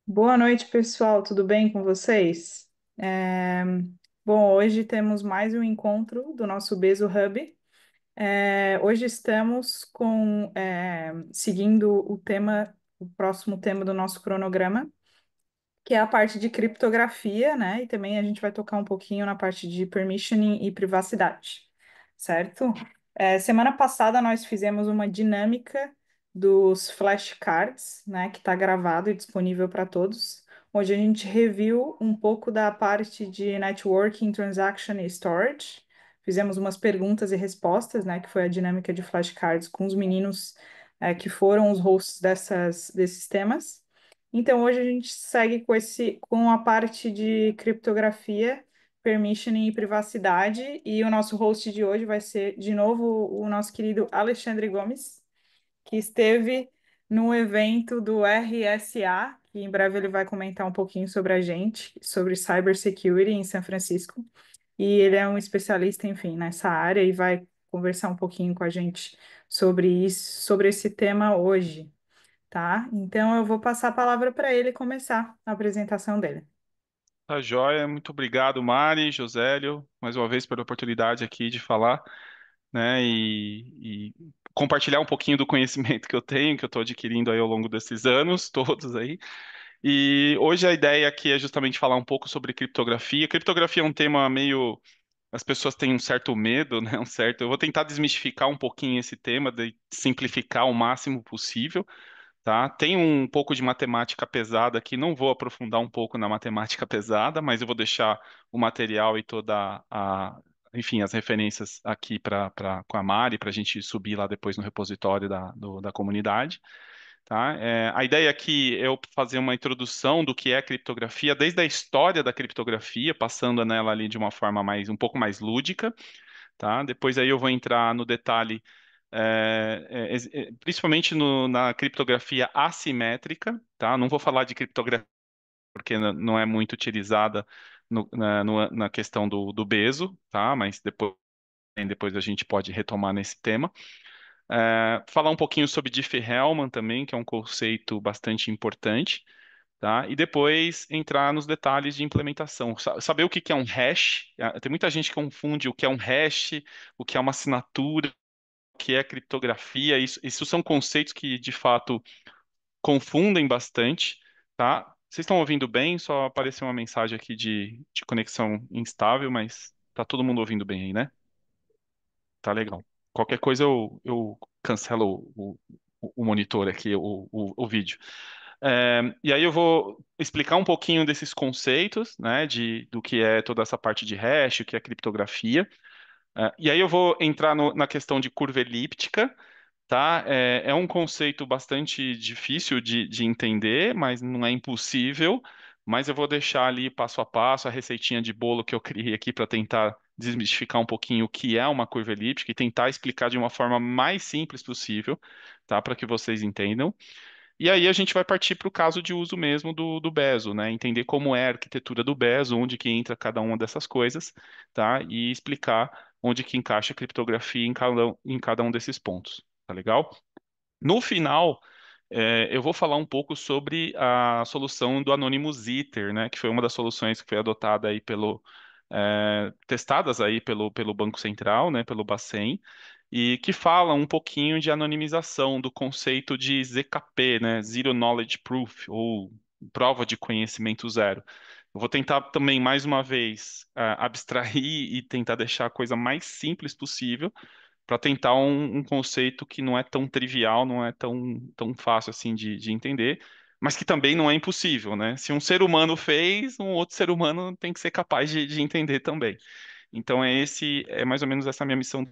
Boa noite, pessoal. Tudo bem com vocês? É, Bom, hoje temos mais um encontro do nosso Beso Hub. Hoje estamos seguindo o próximo tema do nosso cronograma, que é a parte de criptografia, né? E também a gente vai tocar um pouquinho na parte de permissioning e privacidade, certo? Semana passada nós fizemos uma dinâmica dos flashcards, né? Que está gravado e disponível para todos. Hoje a gente reviu um pouco da parte de networking, transaction e storage. Fizemos umas perguntas e respostas, né? Que foi a dinâmica de flashcards com os meninos, que foram os hosts desses temas. Então, hoje a gente segue com a parte de criptografia, permissioning e privacidade, e o nosso host de hoje vai ser, de novo, o nosso querido Alexandre Gomes, que esteve no evento do RSA, que em breve ele vai comentar um pouquinho sobre a gente, sobre cybersecurity em São Francisco, e ele é um especialista, enfim, nessa área e vai conversar um pouquinho com a gente sobre isso, sobre esse tema hoje. Tá? Então eu vou passar a palavra para ele começar a apresentação dele. Tá joia, muito obrigado, Mari, Josélio, mais uma vez pela oportunidade aqui de falar, né, e compartilhar um pouquinho do conhecimento que eu tenho, que eu estou adquirindo aí ao longo desses anos, todos aí. E hoje a ideia aqui é justamente falar um pouco sobre criptografia. Criptografia é um tema meio, as pessoas têm um certo medo, né, eu vou tentar desmistificar um pouquinho esse tema, de simplificar o máximo possível. Tá? Tem um pouco de matemática pesada aqui, não vou aprofundar um pouco na matemática pesada, mas eu vou deixar o material e enfim, as referências aqui com a Mari, para a gente subir lá depois no repositório da comunidade. Tá? A ideia aqui é eu fazer uma introdução do que é criptografia, desde a história da criptografia, passando nela ali de uma forma um pouco mais lúdica, tá? Depois aí eu vou entrar no detalhe, principalmente na criptografia assimétrica, tá? Não vou falar de criptografia porque não é muito utilizada na questão do Bezo, tá? Mas depois a gente pode retomar nesse tema. Falar um pouquinho sobre Diffie-Hellman também, que é um conceito bastante importante, tá? E depois entrar nos detalhes de implementação. Saber o que que é um hash. Tem muita gente que confunde o que é um hash, o que é uma assinatura, o que é criptografia. Isso são conceitos que, de fato, confundem bastante, tá? Vocês estão ouvindo bem? Só apareceu uma mensagem aqui de conexão instável, mas tá todo mundo ouvindo bem aí, né? Tá legal. Qualquer coisa eu cancelo o monitor aqui, o vídeo. E aí eu vou explicar um pouquinho desses conceitos, né, do que é toda essa parte de hash, o que é criptografia. E aí eu vou entrar na questão de curva elíptica, tá? É um conceito bastante difícil de entender, mas não é impossível. Mas eu vou deixar ali passo a passo a receitinha de bolo que eu criei aqui para tentar desmistificar um pouquinho o que é uma curva elíptica e tentar explicar de uma forma mais simples possível, tá? Para que vocês entendam. E aí a gente vai partir para o caso de uso mesmo do Bezo, né? Entender como é a arquitetura do Bezo, onde que entra cada uma dessas coisas, tá? E explicar onde que encaixa a criptografia em cada um desses pontos, tá legal? No final, eu vou falar um pouco sobre a solução do Anonymous Ether, né? Que foi uma das soluções que foi adotada aí testadas aí pelo Banco Central, né? Pelo Bacen e que fala um pouquinho de anonimização do conceito de ZKP, né, Zero Knowledge Proof, ou prova de conhecimento zero. Eu vou tentar também, mais uma vez, abstrair e tentar deixar a coisa mais simples possível, para tentar um conceito que não é tão trivial, não é tão fácil assim de entender, mas que também não é impossível, né? Se um ser humano fez, um outro ser humano tem que ser capaz de entender também. Então é mais ou menos essa minha missão.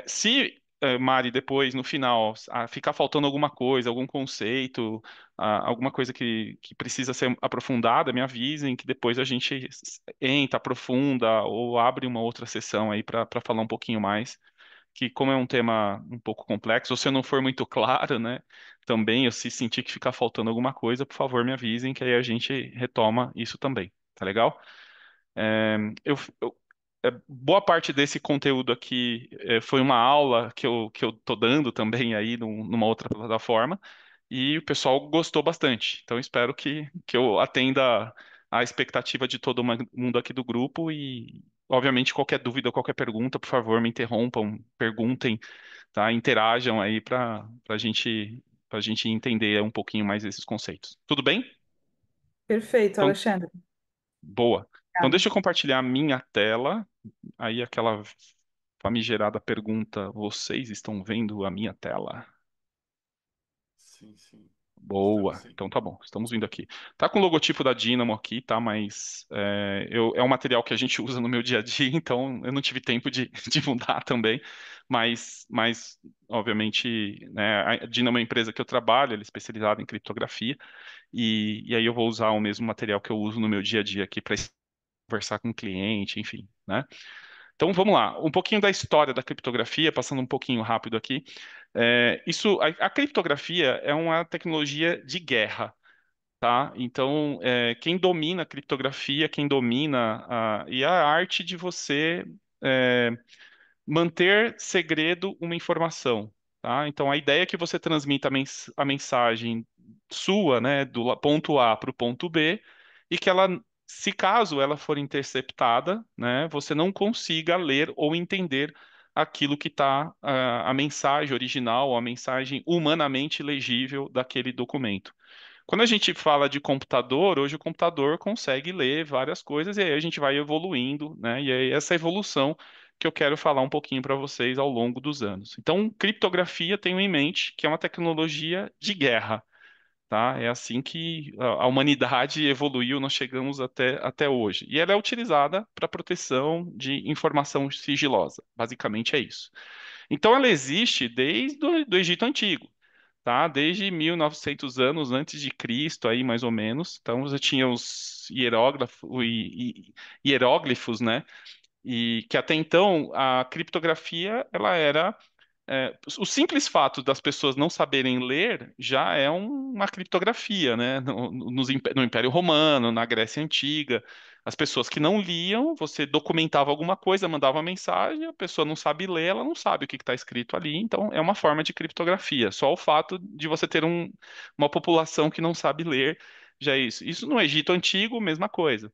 Se, Mari, depois, no final, ficar faltando alguma coisa, algum conceito, alguma coisa que precisa ser aprofundada, me avisem que depois a gente entra, aprofunda ou abre uma outra sessão aí para falar um pouquinho mais. Que como é um tema um pouco complexo, ou se eu não for muito claro, né, também, eu se sentir que ficar faltando alguma coisa, por favor, me avisem que aí a gente retoma isso também, tá legal? É, boa parte desse conteúdo aqui foi uma aula que eu tô dando também aí numa outra plataforma. e o pessoal gostou bastante. Então, espero que eu atenda a expectativa de todo mundo aqui do grupo e, obviamente, qualquer dúvida, qualquer pergunta, por favor, me interrompam, perguntem, tá? Interajam aí para gente entender um pouquinho mais esses conceitos. Tudo bem? Perfeito, Então, Alexandre. boa. Então, Obrigada. deixa eu compartilhar a minha tela. Aí, aquela famigerada pergunta: vocês estão vendo a minha tela? Sim, sim. Estamos Boa. sim. Então tá bom, estamos vindo aqui. Tá com o logotipo da Dynamo aqui, tá? Mas é um material que a gente usa no meu dia a dia, então eu não tive tempo de mudar também. Obviamente, né, a Dynamo é uma empresa que eu trabalho, ela é especializada em criptografia, e aí eu vou usar o mesmo material que eu uso no meu dia a dia aqui para conversar com o cliente, enfim, né? Então vamos lá, um pouquinho da história da criptografia, passando um pouquinho rápido aqui. A criptografia é uma tecnologia de guerra, tá? Então, quem domina a criptografia, quem domina e a arte de você é, manter segredo uma informação, tá? Então, a ideia é que você transmita a mensagem sua, né, do ponto A para o ponto B, e que ela, se caso ela for interceptada, né, você não consiga ler ou entender aquilo que está, a mensagem original, ou a mensagem humanamente legível daquele documento. Quando a gente fala de computador, hoje o computador consegue ler várias coisas e aí a gente vai evoluindo, né? E é essa evolução que eu quero falar um pouquinho para vocês ao longo dos anos. Então, criptografia tenho em mente que é uma tecnologia de guerra, tá? É assim que a humanidade evoluiu, nós chegamos até hoje. E ela é utilizada para proteção de informação sigilosa. Basicamente é isso. Então, ela existe desde o do Egito Antigo, tá? Desde 1900 anos antes de Cristo, aí mais ou menos. Então você tinha os hieróglifos, né? E que até então a criptografia ela era o simples fato das pessoas não saberem ler já é uma criptografia, né? No Império Romano, na Grécia Antiga, as pessoas que não liam, você documentava alguma coisa, mandava uma mensagem, a pessoa não sabe ler, ela não sabe o que está escrito ali, então é uma forma de criptografia. Só o fato de você ter uma população que não sabe ler já é isso. Isso no Egito Antigo, mesma coisa.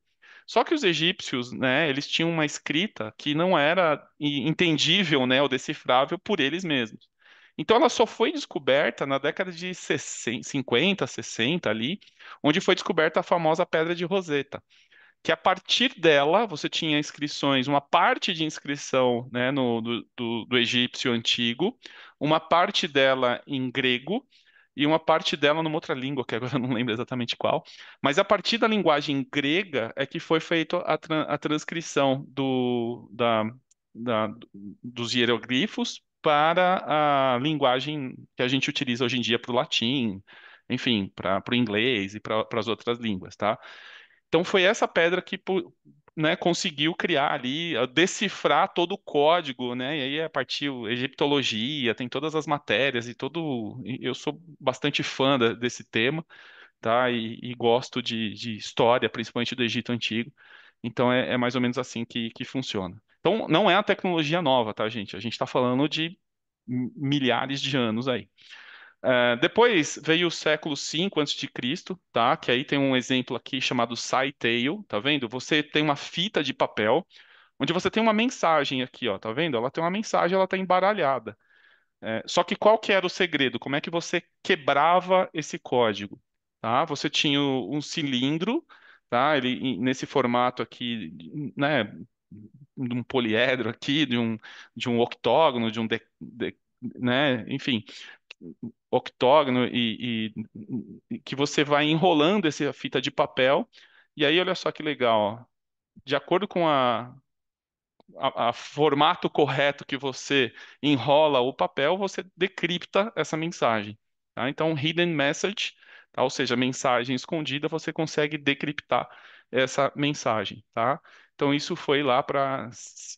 Só que os egípcios, né, eles tinham uma escrita que não era entendível, né, ou decifrável por eles mesmos. Então ela só foi descoberta na década de 60, 50, 60 ali, onde foi descoberta a famosa Pedra de Roseta, que a partir dela você tinha inscrições, uma parte de inscrição, né, do egípcio antigo, uma parte dela em grego e uma parte dela numa outra língua, que agora eu não lembro exatamente qual. Mas a partir da linguagem grega é que foi feita a transcrição dos hieroglifos para a linguagem que a gente utiliza hoje em dia para o latim, enfim, para o inglês e para as outras línguas, tá? Então foi essa pedra que, né, conseguiu criar ali, decifrar todo o código, né? E aí partiu egiptologia, tem todas as matérias e todo. Eu sou bastante fã desse tema, tá? E gosto de história, principalmente do Egito Antigo. Então é mais ou menos assim que funciona. Então não é a tecnologia nova, tá, gente? A gente está falando de milhares de anos aí. Depois veio o século V antes de Cristo, tá? Que aí tem um exemplo aqui chamado Tale, tá vendo? Você tem uma fita de papel onde você tem uma mensagem aqui, ó, tá vendo? Ela tem uma mensagem, ela tá embaralhada. Só que qual que era o segredo? Como é que você quebrava esse código? Tá? Você tinha um cilindro, tá? Nesse formato aqui, né? De um poliedro aqui, de um octógono, né? Enfim, octógono e que você vai enrolando essa fita de papel. E aí, olha só que legal, ó. De acordo com a formato correto que você enrola o papel, você decripta essa mensagem. Tá? Então, hidden message, tá? Ou seja, mensagem escondida, você consegue decriptar essa mensagem. Tá? Então, isso foi lá para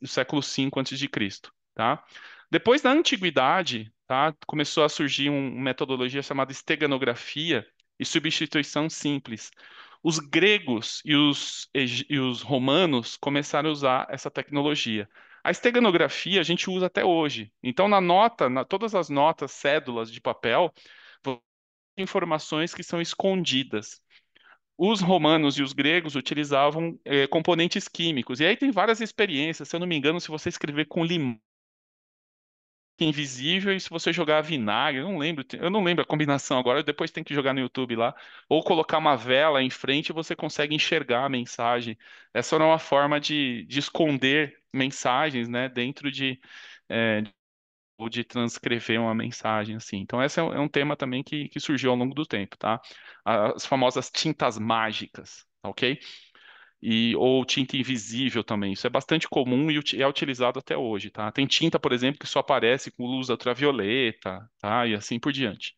o século V antes de Cristo. Tá? Depois da antiguidade, tá? Começou a surgir uma metodologia chamada esteganografia e substituição simples. Os gregos e os romanos começaram a usar essa tecnologia. A esteganografia a gente usa até hoje. Então, todas as notas, cédulas de papel, informações que são escondidas. Os romanos e os gregos utilizavam componentes químicos. E aí tem várias experiências. Se eu não me engano, se você escrever com limão invisível e se você jogar vinagre, eu não lembro a combinação agora, depois tem que jogar no YouTube lá, ou colocar uma vela em frente, você consegue enxergar a mensagem. Essa era uma forma de esconder mensagens, né, dentro é, ou de transcrever uma mensagem assim. Então, esse é um tema também que surgiu ao longo do tempo, tá? As famosas tintas mágicas, tá ok? Ou tinta invisível também. Isso é bastante comum e é utilizado até hoje, tá? Tem tinta, por exemplo, que só aparece com luz ultravioleta, tá? E assim por diante.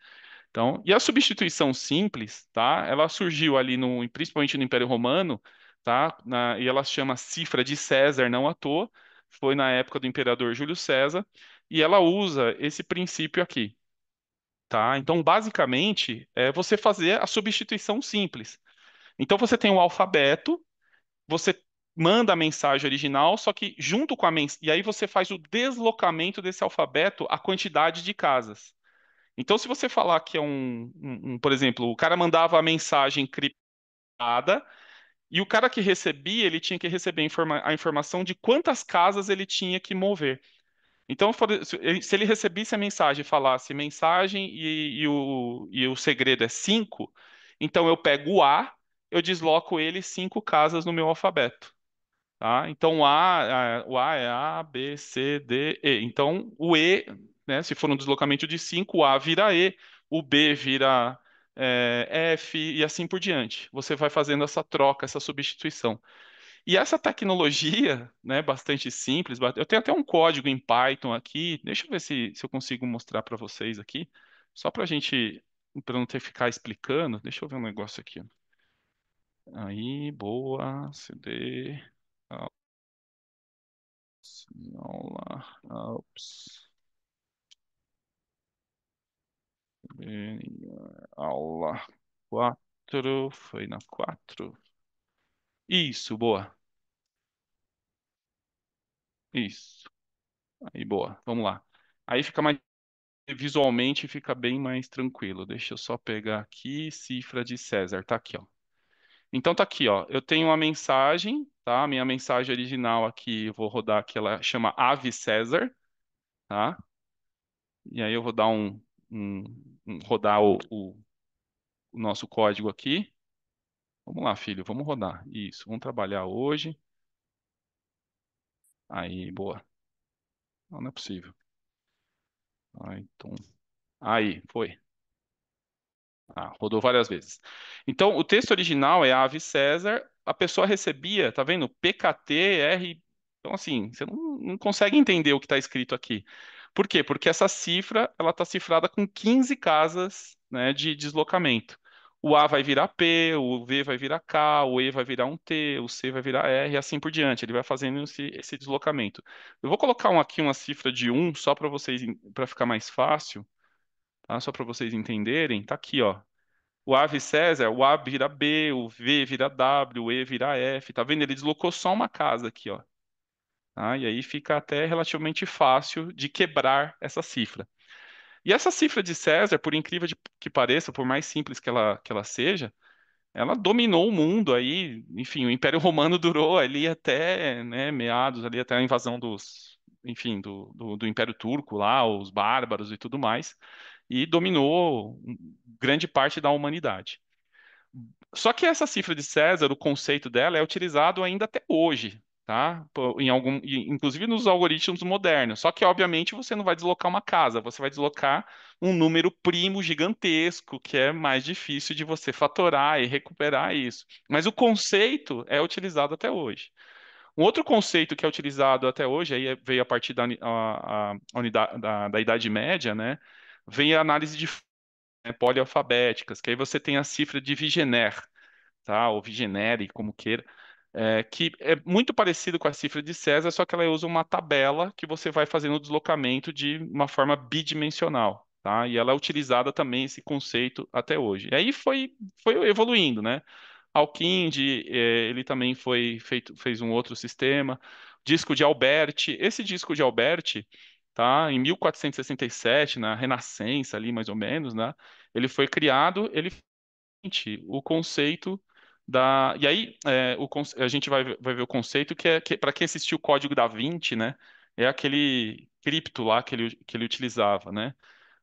Então, e a substituição simples, tá? Ela surgiu ali principalmente no Império Romano, tá? E ela se chama cifra de César, não à toa. Foi na época do imperador Júlio César, e ela usa esse princípio aqui, tá? Então, basicamente, é você fazer a substituição simples. Então, você tem o alfabeto, você manda a mensagem original, só que junto com a mensagem, e aí você faz o deslocamento desse alfabeto à quantidade de casas. Então, se você falar que é por exemplo, o cara mandava a mensagem criptada e o cara que recebia, ele tinha que receber a informação de quantas casas ele tinha que mover. Então, se ele recebesse a mensagem e falasse mensagem e o segredo é 5, então eu pego o A, eu desloco ele 5 casas no meu alfabeto. Tá? Então, o A é A, B, C, D, E. Então, o E, né, se for um deslocamento de 5, o A vira E, o B vira F e assim por diante. Você vai fazendo essa troca, essa substituição. E essa tecnologia, né, bastante simples, eu tenho até um código em Python aqui, deixa eu ver se eu consigo mostrar para vocês aqui, só para não ter que ficar explicando, deixa eu ver um negócio aqui. Aí, boa, CD. Aula, ops, aula 4, foi na 4. Isso, boa. Isso. Aí, boa. Vamos lá. Aí fica mais visualmente fica bem mais tranquilo. Deixa eu só pegar aqui, cifra de César, tá aqui, ó. Então tá aqui, ó. Eu tenho uma mensagem, tá? Minha mensagem original aqui, eu vou rodar aqui, ela chama Ave César, tá? E aí eu vou dar um- rodar o nosso código aqui. Vamos lá, filho, vamos rodar. Isso, vamos trabalhar hoje. Aí, boa. Não, não é possível. Aí, então. Aí, foi. Ah, rodou várias vezes. Então, o texto original é Ave César, a pessoa recebia, tá vendo? PKTR. Então, assim, você não consegue entender o que está escrito aqui. Por quê? Porque essa cifra, ela está cifrada com 15 casas, né, de deslocamento. O A vai virar P, o V vai virar K, o E vai virar um T, o C vai virar R, e assim por diante. Ele vai fazendo esse deslocamento. Eu vou colocar aqui uma cifra de um só para vocês, para ficar mais fácil, tá? Só para vocês entenderem. Tá aqui, ó. O Ave César, o A vira B, o V vira W, o E vira F, tá vendo? Ele deslocou só uma casa aqui, ó. Tá? E aí fica até relativamente fácil de quebrar essa cifra. E essa cifra de César, por incrível que pareça, por mais simples que ela seja, ela dominou o mundo aí. Enfim, o Império Romano durou ali até, né, meados, ali até a invasão enfim, do Império Turco lá, os bárbaros e tudo mais, e dominou grande parte da humanidade. Só que essa cifra de César, o conceito dela é utilizado ainda até hoje, tá? Inclusive nos algoritmos modernos. Só que, obviamente, você não vai deslocar uma casa, você vai deslocar um número primo gigantesco, que é mais difícil de você fatorar e recuperar isso. Mas o conceito é utilizado até hoje. Um outro conceito que é utilizado até hoje, aí veio a partir a unidade, da Idade Média, né? Vem a análise de polialfabéticas, que aí você tem a cifra de Vigenère, tá? Ou Vigenere, como queira, que é muito parecido com a cifra de César, só que ela usa uma tabela que você vai fazendo o deslocamento de uma forma bidimensional, tá? E ela é utilizada também esse conceito até hoje. E aí foi evoluindo, né? Alkinde, ele também fez um outro sistema. Disco de Alberti. Esse disco de Alberti, tá? Em 1467, na Renascença ali, mais ou menos, né? Ele foi criado, ele o conceito da. E aí, a gente vai ver o conceito que para quem assistiu o Código da Vinci, né? É aquele cripto lá que ele utilizava, né?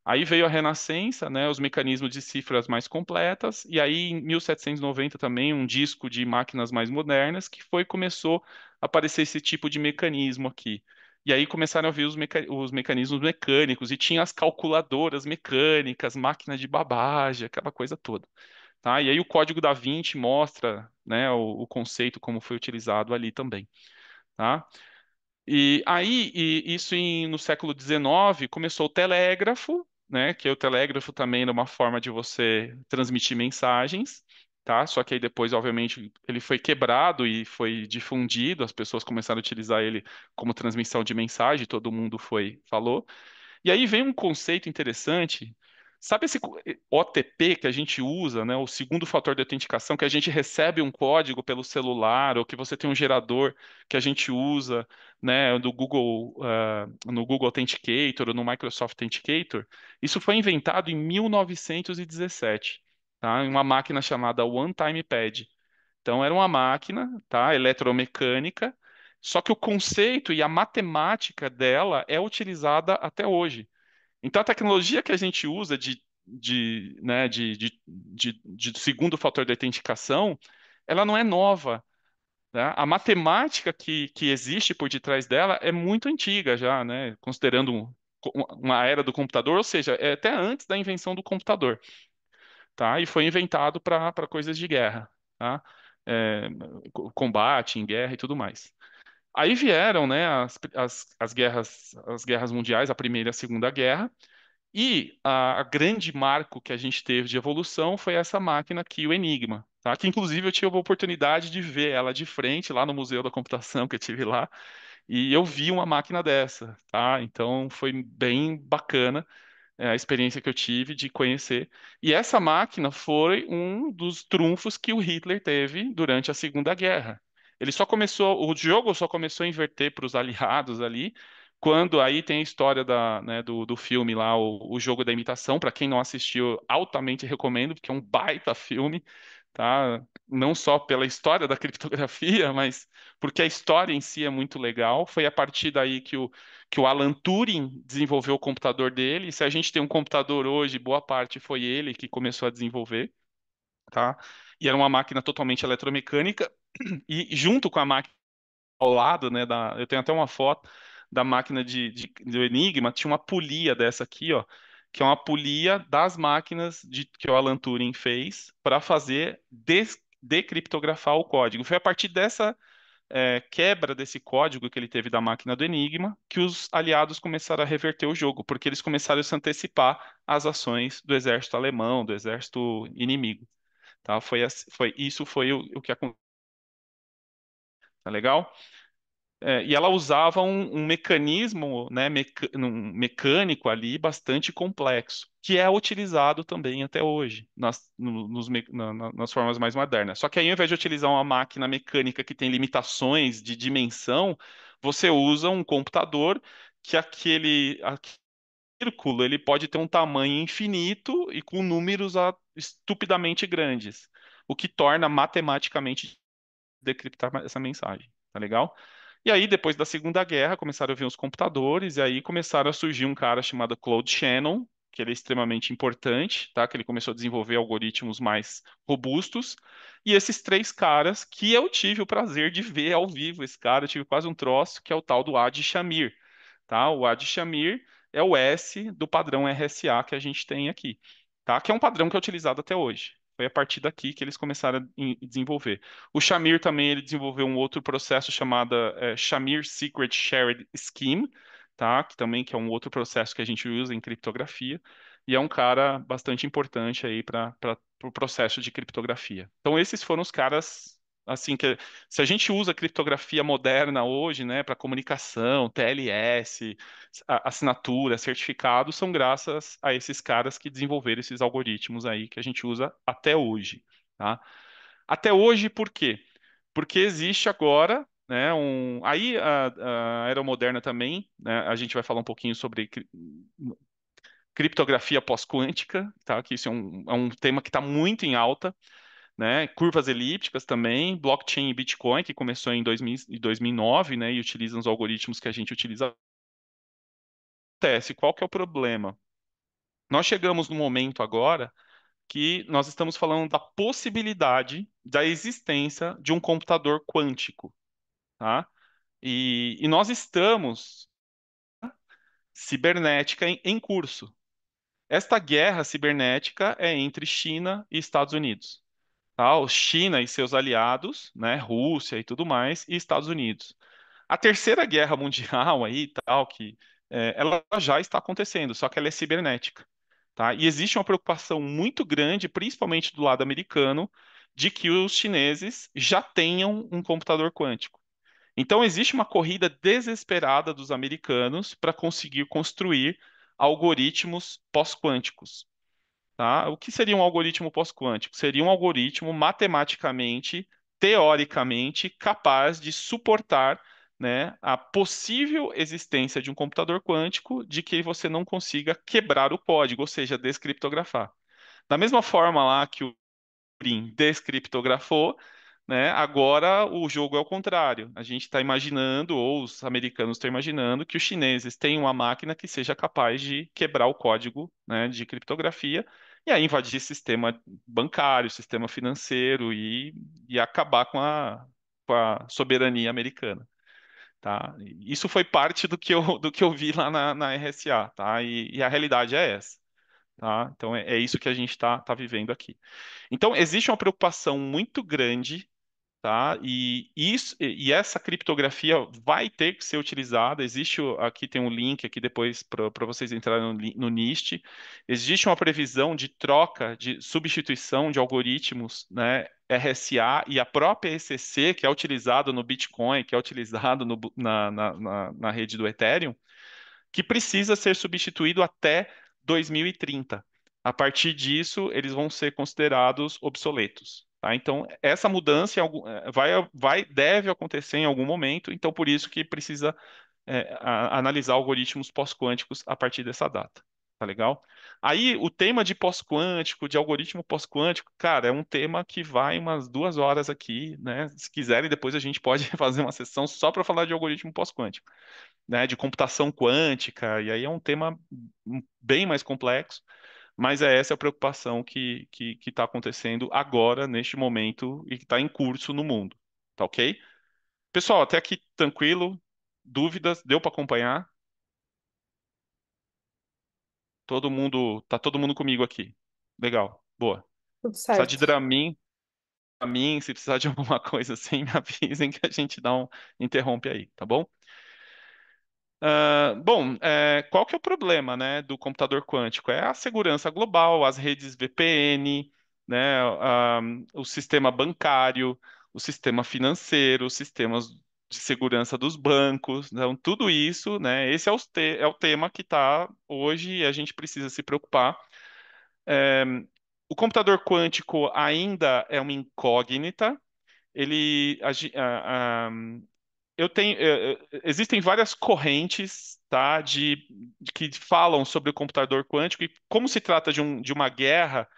Aí veio a Renascença, né, os mecanismos de cifras mais completas, e aí em 1790 também um disco de máquinas mais modernas que começou a aparecer esse tipo de mecanismo aqui. E aí começaram a vir os mecanismos mecânicos e tinha as calculadoras mecânicas, máquinas de babagem, aquela coisa toda, tá? E aí o Código da Vinci mostra, né, o conceito como foi utilizado ali também, tá? E aí, no século XIX, começou o telégrafo, né? Que o telégrafo também era uma forma de você transmitir mensagens, tá? Só que aí depois, obviamente, ele foi quebrado e foi difundido, as pessoas começaram a utilizar ele como transmissão de mensagem, todo mundo falou. E aí vem um conceito interessante. Sabe esse OTP que a gente usa, né, o segundo fator de autenticação, que a gente recebe um código pelo celular, ou que você tem um gerador que a gente usa, né, no Google Authenticator ou no Microsoft Authenticator? Isso foi inventado em 1917, tá, em uma máquina chamada One Time Pad. Então era uma máquina, tá, eletromecânica, só que o conceito e a matemática dela é utilizada até hoje. Então, a tecnologia que a gente usa né, de segundo fator de autenticação, ela não é nova, né? A matemática que existe por detrás dela é muito antiga já, né? Considerando uma era do computador, ou seja, é até antes da invenção do computador, tá? E foi inventado para coisas de guerra, tá? É, combate em guerra e tudo mais. Aí vieram, né, as guerras mundiais, a Primeira e a Segunda Guerra, e a grande marco que a gente teve de evolução foi essa máquina aqui, o Enigma, tá? Que inclusive eu tive a oportunidade de ver ela de frente lá no Museu da Computação que eu tive lá, e eu vi uma máquina dessa, tá? Então foi bem bacana a experiência que eu tive de conhecer. E essa máquina foi um dos trunfos que o Hitler teve durante a Segunda Guerra. O jogo só começou a inverter para os aliados ali, quando aí tem a história né, do filme lá, o Jogo da Imitação. Para quem não assistiu, altamente recomendo, porque é um baita filme, tá? Não só pela história da criptografia, mas porque a história em si é muito legal. Foi a partir daí que o Alan Turing desenvolveu o computador dele. E se a gente tem um computador hoje, boa parte foi ele que começou a desenvolver, tá? E era uma máquina totalmente eletromecânica. E junto com a máquina ao lado, né, eu tenho até uma foto da máquina do Enigma, tinha uma polia dessa aqui, ó, que é uma polia das máquinas que o Alan Turing fez para fazer decriptografar o código. Foi a partir dessa quebra desse código que ele teve da máquina do Enigma, que os aliados começaram a reverter o jogo, porque eles começaram a se antecipar às ações do exército alemão, do exército inimigo, tá? Isso foi o que aconteceu, tá legal? E ela usava um mecanismo, né, um mecânico ali bastante complexo, que é utilizado também até hoje nas formas mais modernas. Só que aí, ao invés de utilizar uma máquina mecânica que tem limitações de dimensão, você usa um computador que aquele círculo ele pode ter um tamanho infinito e com números estupidamente grandes, o que torna matematicamente decriptar essa mensagem, tá legal? E aí, depois da Segunda Guerra, começaram a vir os computadores, e aí começaram a surgir um cara chamado Claude Shannon, que ele é extremamente importante, tá? Que ele começou a desenvolver algoritmos mais robustos. E esses três caras, que eu tive o prazer de ver ao vivo, esse cara, eu tive quase um troço, que é o tal do Adi Shamir, tá? O Adi Shamir é o S do padrão RSA que a gente tem aqui, tá? Que é um padrão que é utilizado até hoje. Foi a partir daqui que eles começaram a desenvolver. O Shamir também ele desenvolveu um outro processo chamado Shamir Secret Shared Scheme, tá? Que é um outro processo que a gente usa em criptografia e é um cara bastante importante aí para o processo de criptografia. Então esses foram os caras assim que se a gente usa criptografia moderna hoje, né, para comunicação, TLS, assinatura, certificado, são graças a esses caras que desenvolveram esses algoritmos aí que a gente usa até hoje, tá? Até hoje, por quê? Porque existe agora né? Aí a era moderna também, né? A gente vai falar um pouquinho sobre criptografia pós-quântica, tá? Que isso é um tema que está muito em alta, né? Curvas elípticas também, blockchain e Bitcoin, que começou em 2009, né? E utiliza os algoritmos que a gente utiliza. Acontece, qual que é o problema? Nós chegamos no momento agora que nós estamos falando da possibilidade da existência de um computador quântico, tá? E nós estamos cibernética em curso. Esta guerra cibernética é entre China e Estados Unidos. Tá? China e seus aliados, né, Rússia e tudo mais, e Estados Unidos. A terceira guerra mundial aí, tal, que ela já está acontecendo, só que ela é cibernética, tá? E existe uma preocupação muito grande, principalmente do lado americano, de que os chineses já tenham um computador quântico. Então existe uma corrida desesperada dos americanos para conseguir construir algoritmos pós-quânticos. Tá? O que seria um algoritmo pós-quântico? Seria um algoritmo matematicamente, teoricamente, capaz de suportar, né, a possível existência de um computador quântico de que você não consiga quebrar o código, ou seja, descriptografar. Da mesma forma lá que o Turing descriptografou, né? Agora o jogo é o contrário. A gente está imaginando, ou os americanos estão imaginando, que os chineses têm uma máquina que seja capaz de quebrar o código, né, de criptografia e aí invadir sistema bancário, sistema financeiro e acabar com a soberania americana. Tá? Isso foi parte do que eu vi lá na RSA, tá? E a realidade é essa. Tá? Então é isso que a gente está vivendo aqui. Então, existe uma preocupação muito grande, tá? E essa criptografia vai ter que ser utilizada. Aqui tem um link aqui depois para vocês entrarem no NIST. Existe uma previsão de troca, de substituição de algoritmos, né? RSA e a própria ECC, que é utilizado no Bitcoin, que é utilizado na rede do Ethereum, que precisa ser substituído até 2030. A partir disso, eles vão ser considerados obsoletos. Tá? Então, essa mudança deve acontecer em algum momento, então por isso que precisa analisar algoritmos pós-quânticos a partir dessa data. Tá legal? Aí, o tema de pós-quântico, de algoritmo pós-quântico, cara, é um tema que vai umas 2 horas aqui, né? Se quiserem, depois a gente pode fazer uma sessão só para falar de algoritmo pós-quântico, né, de computação quântica, e aí é um tema bem mais complexo, mas é essa a preocupação que está acontecendo agora, neste momento, e que está em curso no mundo. Tá ok? Pessoal, até aqui tranquilo? Dúvidas? Deu para acompanhar? Tá todo mundo comigo aqui. Legal, boa. Tudo Precisar de certo. Dramin, se precisar de alguma coisa assim, me avisem que a gente interrompe aí, tá bom? Bom, qual que é o problema, né, do computador quântico? É a segurança global, as redes VPN, né, o sistema bancário, o sistema financeiro, os sistemas de segurança dos bancos. Então, tudo isso, né, esse é o tema que está hoje e a gente precisa se preocupar. É, o computador quântico ainda é uma incógnita. Ele, existem várias correntes, tá, de que falam sobre o computador quântico e como se trata de uma guerra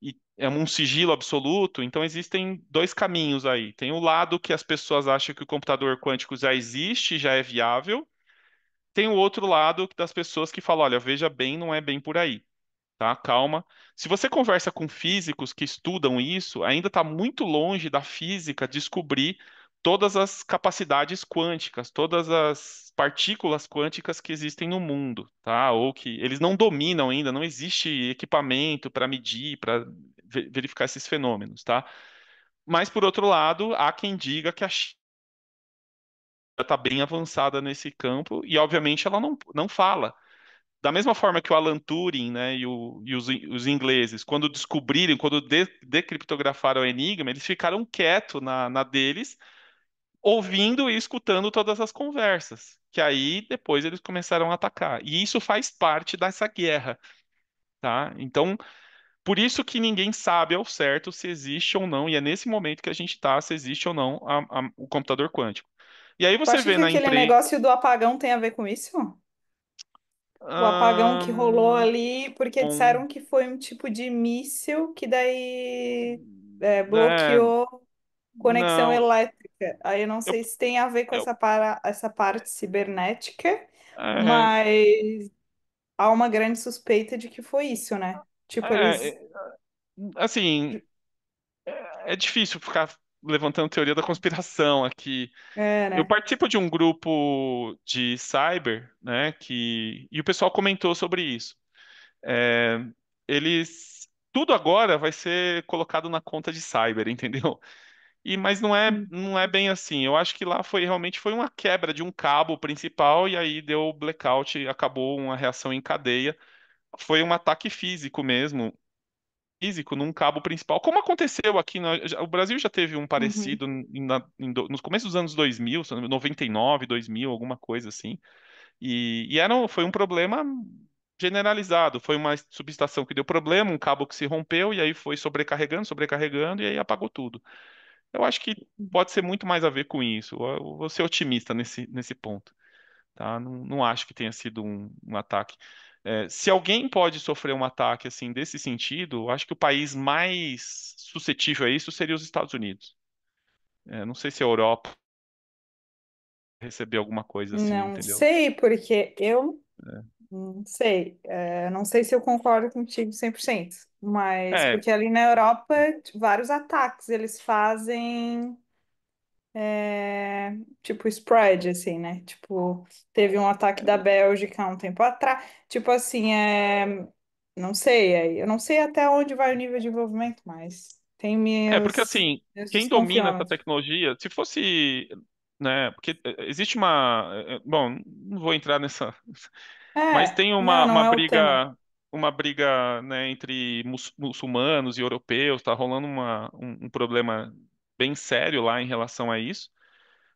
e é um sigilo absoluto, então existem dois caminhos aí. Tem o lado que as pessoas acham que o computador quântico já existe, já é viável. Tem o outro lado das pessoas que falam, olha, veja bem, não é bem por aí, tá? Calma. Se você conversa com físicos que estudam isso, ainda está muito longe da física descobrir todas as capacidades quânticas, todas as partículas quânticas que existem no mundo, tá? Ou que eles não dominam ainda, não existe equipamento para medir, para verificar esses fenômenos, tá? Mas, por outro lado, há quem diga que a China está bem avançada nesse campo e, obviamente, ela não fala. Da mesma forma que o Alan Turing, né, os ingleses, quando descobriram, quando decriptografaram o Enigma, eles ficaram quietos na deles, ouvindo e escutando todas as conversas. Que aí depois eles começaram a atacar. E isso faz parte dessa guerra, tá? Então, por isso que ninguém sabe ao certo se existe ou não, e é nesse momento que a gente está, se existe ou não o computador quântico. E aí Tu você acha vê que na aquele imprensa. negócio do apagão tem a ver com isso? O apagão que rolou ali, porque disseram que foi um tipo de míssil que daí bloqueou conexão Não, elétrica. Aí eu não eu, sei se tem a ver com eu, essa parte cibernética, é, mas há uma grande suspeita de que foi isso, né? Tipo, eles. é, assim, é difícil ficar levantando teoria da conspiração aqui. É, Eu né? participo de um grupo de cyber, né, e o pessoal comentou sobre isso. É, tudo agora vai ser colocado na conta de cyber, entendeu? Mas não é bem assim. Eu acho que lá realmente foi uma quebra de um cabo principal e aí deu blackout, e acabou uma reação em cadeia. Foi um ataque físico mesmo, físico num cabo principal, como aconteceu aqui. O Brasil já teve um Uhum, parecido nos começos dos anos 2000, 99, 2000, alguma coisa assim. Foi um problema generalizado. Foi uma subestação que deu problema, um cabo que se rompeu e aí foi sobrecarregando, sobrecarregando e aí apagou tudo. Eu acho que pode ser muito mais a ver com isso. Eu vou ser otimista nesse ponto, tá? Não acho que tenha sido um ataque. Se alguém pode sofrer um ataque assim desse sentido, eu acho que o país mais suscetível a isso seria os Estados Unidos. Não sei se a Europa recebeu alguma coisa assim, não entendeu? sei, porque eu não sei. Não sei se eu concordo contigo 100%, mas É, porque ali na Europa, vários ataques eles fazem. Tipo spread, assim, né? Tipo, teve um ataque da Bélgica há um tempo atrás. Tipo assim, não sei, eu não sei até onde vai o nível de envolvimento, mas tem Porque assim, meus quem domina essa desconfiômetros. tecnologia, se fosse, né, porque existe bom, não vou entrar nessa, mas tem Não, não é o tema. uma briga, né, entre muçulmanos e europeus, tá rolando um problema bem sério lá em relação a isso.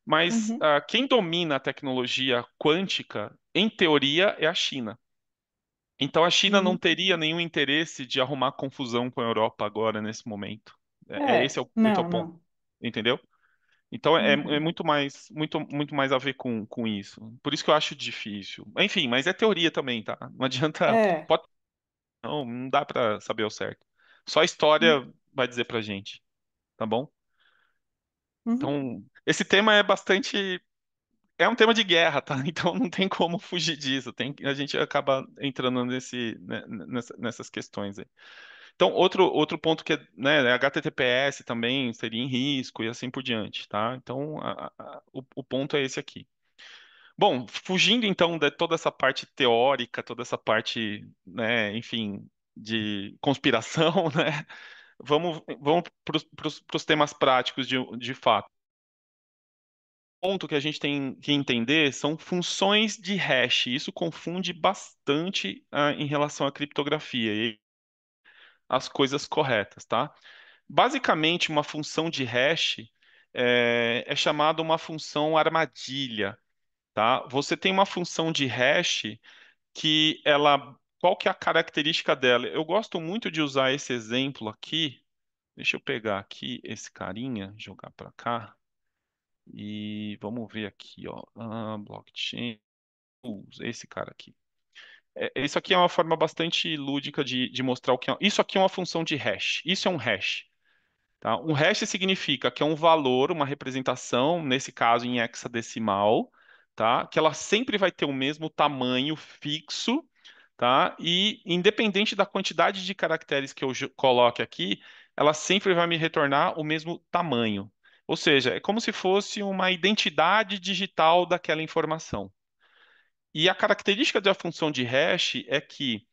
Mas Uhum, quem domina a tecnologia quântica, em teoria, é a China. Então a China não uhum. teria nenhum interesse de arrumar confusão com a Europa agora, nesse momento. Esse é o Não, ponto, não. entendeu? Então é Uhum. muito mais a ver com isso. Por isso que eu acho difícil. Enfim, mas é teoria também, tá? Não adianta, É. pode, não dá pra saber ao certo. Só a história vai dizer pra gente, tá bom? Uhum. Então, esse tema é um tema de guerra, tá? Então não tem como fugir disso. A gente acaba entrando nessas questões aí. Então, outro ponto que é, né, HTTPS também seria em risco e assim por diante, tá? Então, o ponto é esse aqui. Bom, fugindo então de toda essa parte teórica, toda essa parte, né, enfim, de conspiração, né? Vamos para os temas práticos de fato. O ponto que a gente tem que entender são funções de hash. Isso confunde bastante em relação à criptografia e as coisas corretas, tá? Basicamente, uma função de hash é chamada uma função armadilha, tá? Você tem uma função de hash que qual que é a característica dela? Eu gosto muito de usar esse exemplo aqui. Deixa eu pegar aqui esse carinha, jogar para cá e vamos ver aqui, ó, blockchain, esse cara aqui. Isso aqui é uma forma bastante lúdica de mostrar o que é. Isso aqui é uma função de hash. Isso é um hash. Tá? Um hash significa que é um valor, uma representação, nesse caso em hexadecimal, tá? Que ela sempre vai ter o mesmo tamanho fixo, tá? E independente da quantidade de caracteres que eu coloque aqui, ela sempre vai me retornar o mesmo tamanho. Ou seja, é como se fosse uma identidade digital daquela informação. E a característica da função de hash é que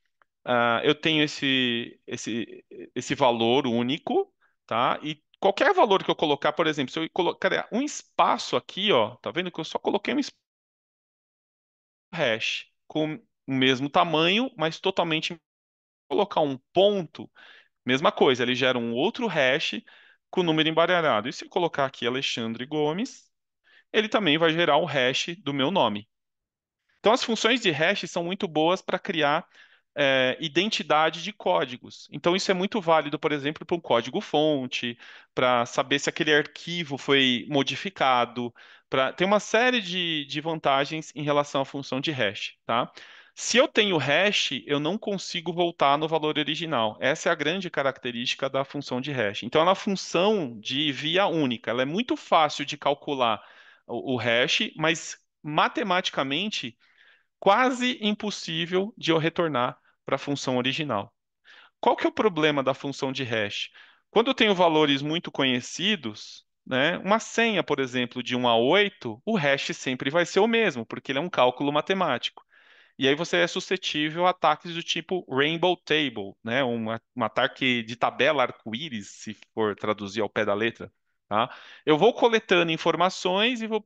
eu tenho esse valor único, tá? E qualquer valor que eu colocar, por exemplo, se eu colocar um espaço aqui, ó, tá vendo que eu só coloquei um hash com o mesmo tamanho, mas totalmente colocar um ponto, mesma coisa, ele gera um outro hash com número embaralhado. E se eu colocar aqui Alexandre Gomes, ele também vai gerar o hash do meu nome. Então, as funções de hash são muito boas para criar identidade de códigos. Então, isso é muito válido, por exemplo, para um código-fonte, para saber se aquele arquivo foi modificado, Tem uma série de vantagens em relação à função de hash, tá? Se eu tenho hash, eu não consigo voltar no valor original. Essa é a grande característica da função de hash. Então, ela é uma função de via única. Ela é muito fácil de calcular o hash, mas matematicamente quase impossível de eu retornar para a função original. Qual que é o problema da função de hash? Quando eu tenho valores muito conhecidos, né, uma senha, por exemplo, de 1 a 8, o hash sempre vai ser o mesmo, porque ele é um cálculo matemático. E aí você é suscetível a ataques do tipo Rainbow Table, né, um ataque de tabela arco-íris, se for traduzir ao pé da letra. Tá? Eu vou coletando informações e vou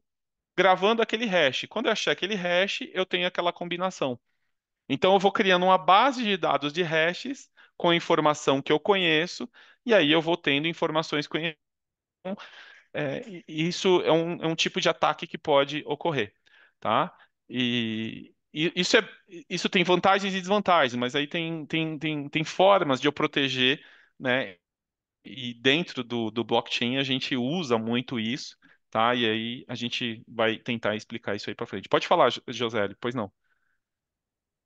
gravando aquele hash. Quando eu achar aquele hash, eu tenho aquela combinação. Então, eu vou criando uma base de dados de hashes com informação que eu conheço, e aí eu vou tendo informações conhecidas. E isso é um tipo de ataque que pode ocorrer, tá? E isso tem vantagens e desvantagens, mas aí tem formas de eu proteger, né? E dentro do blockchain a gente usa muito isso, tá? E aí a gente vai tentar explicar isso aí para frente. Pode falar, José, pois não.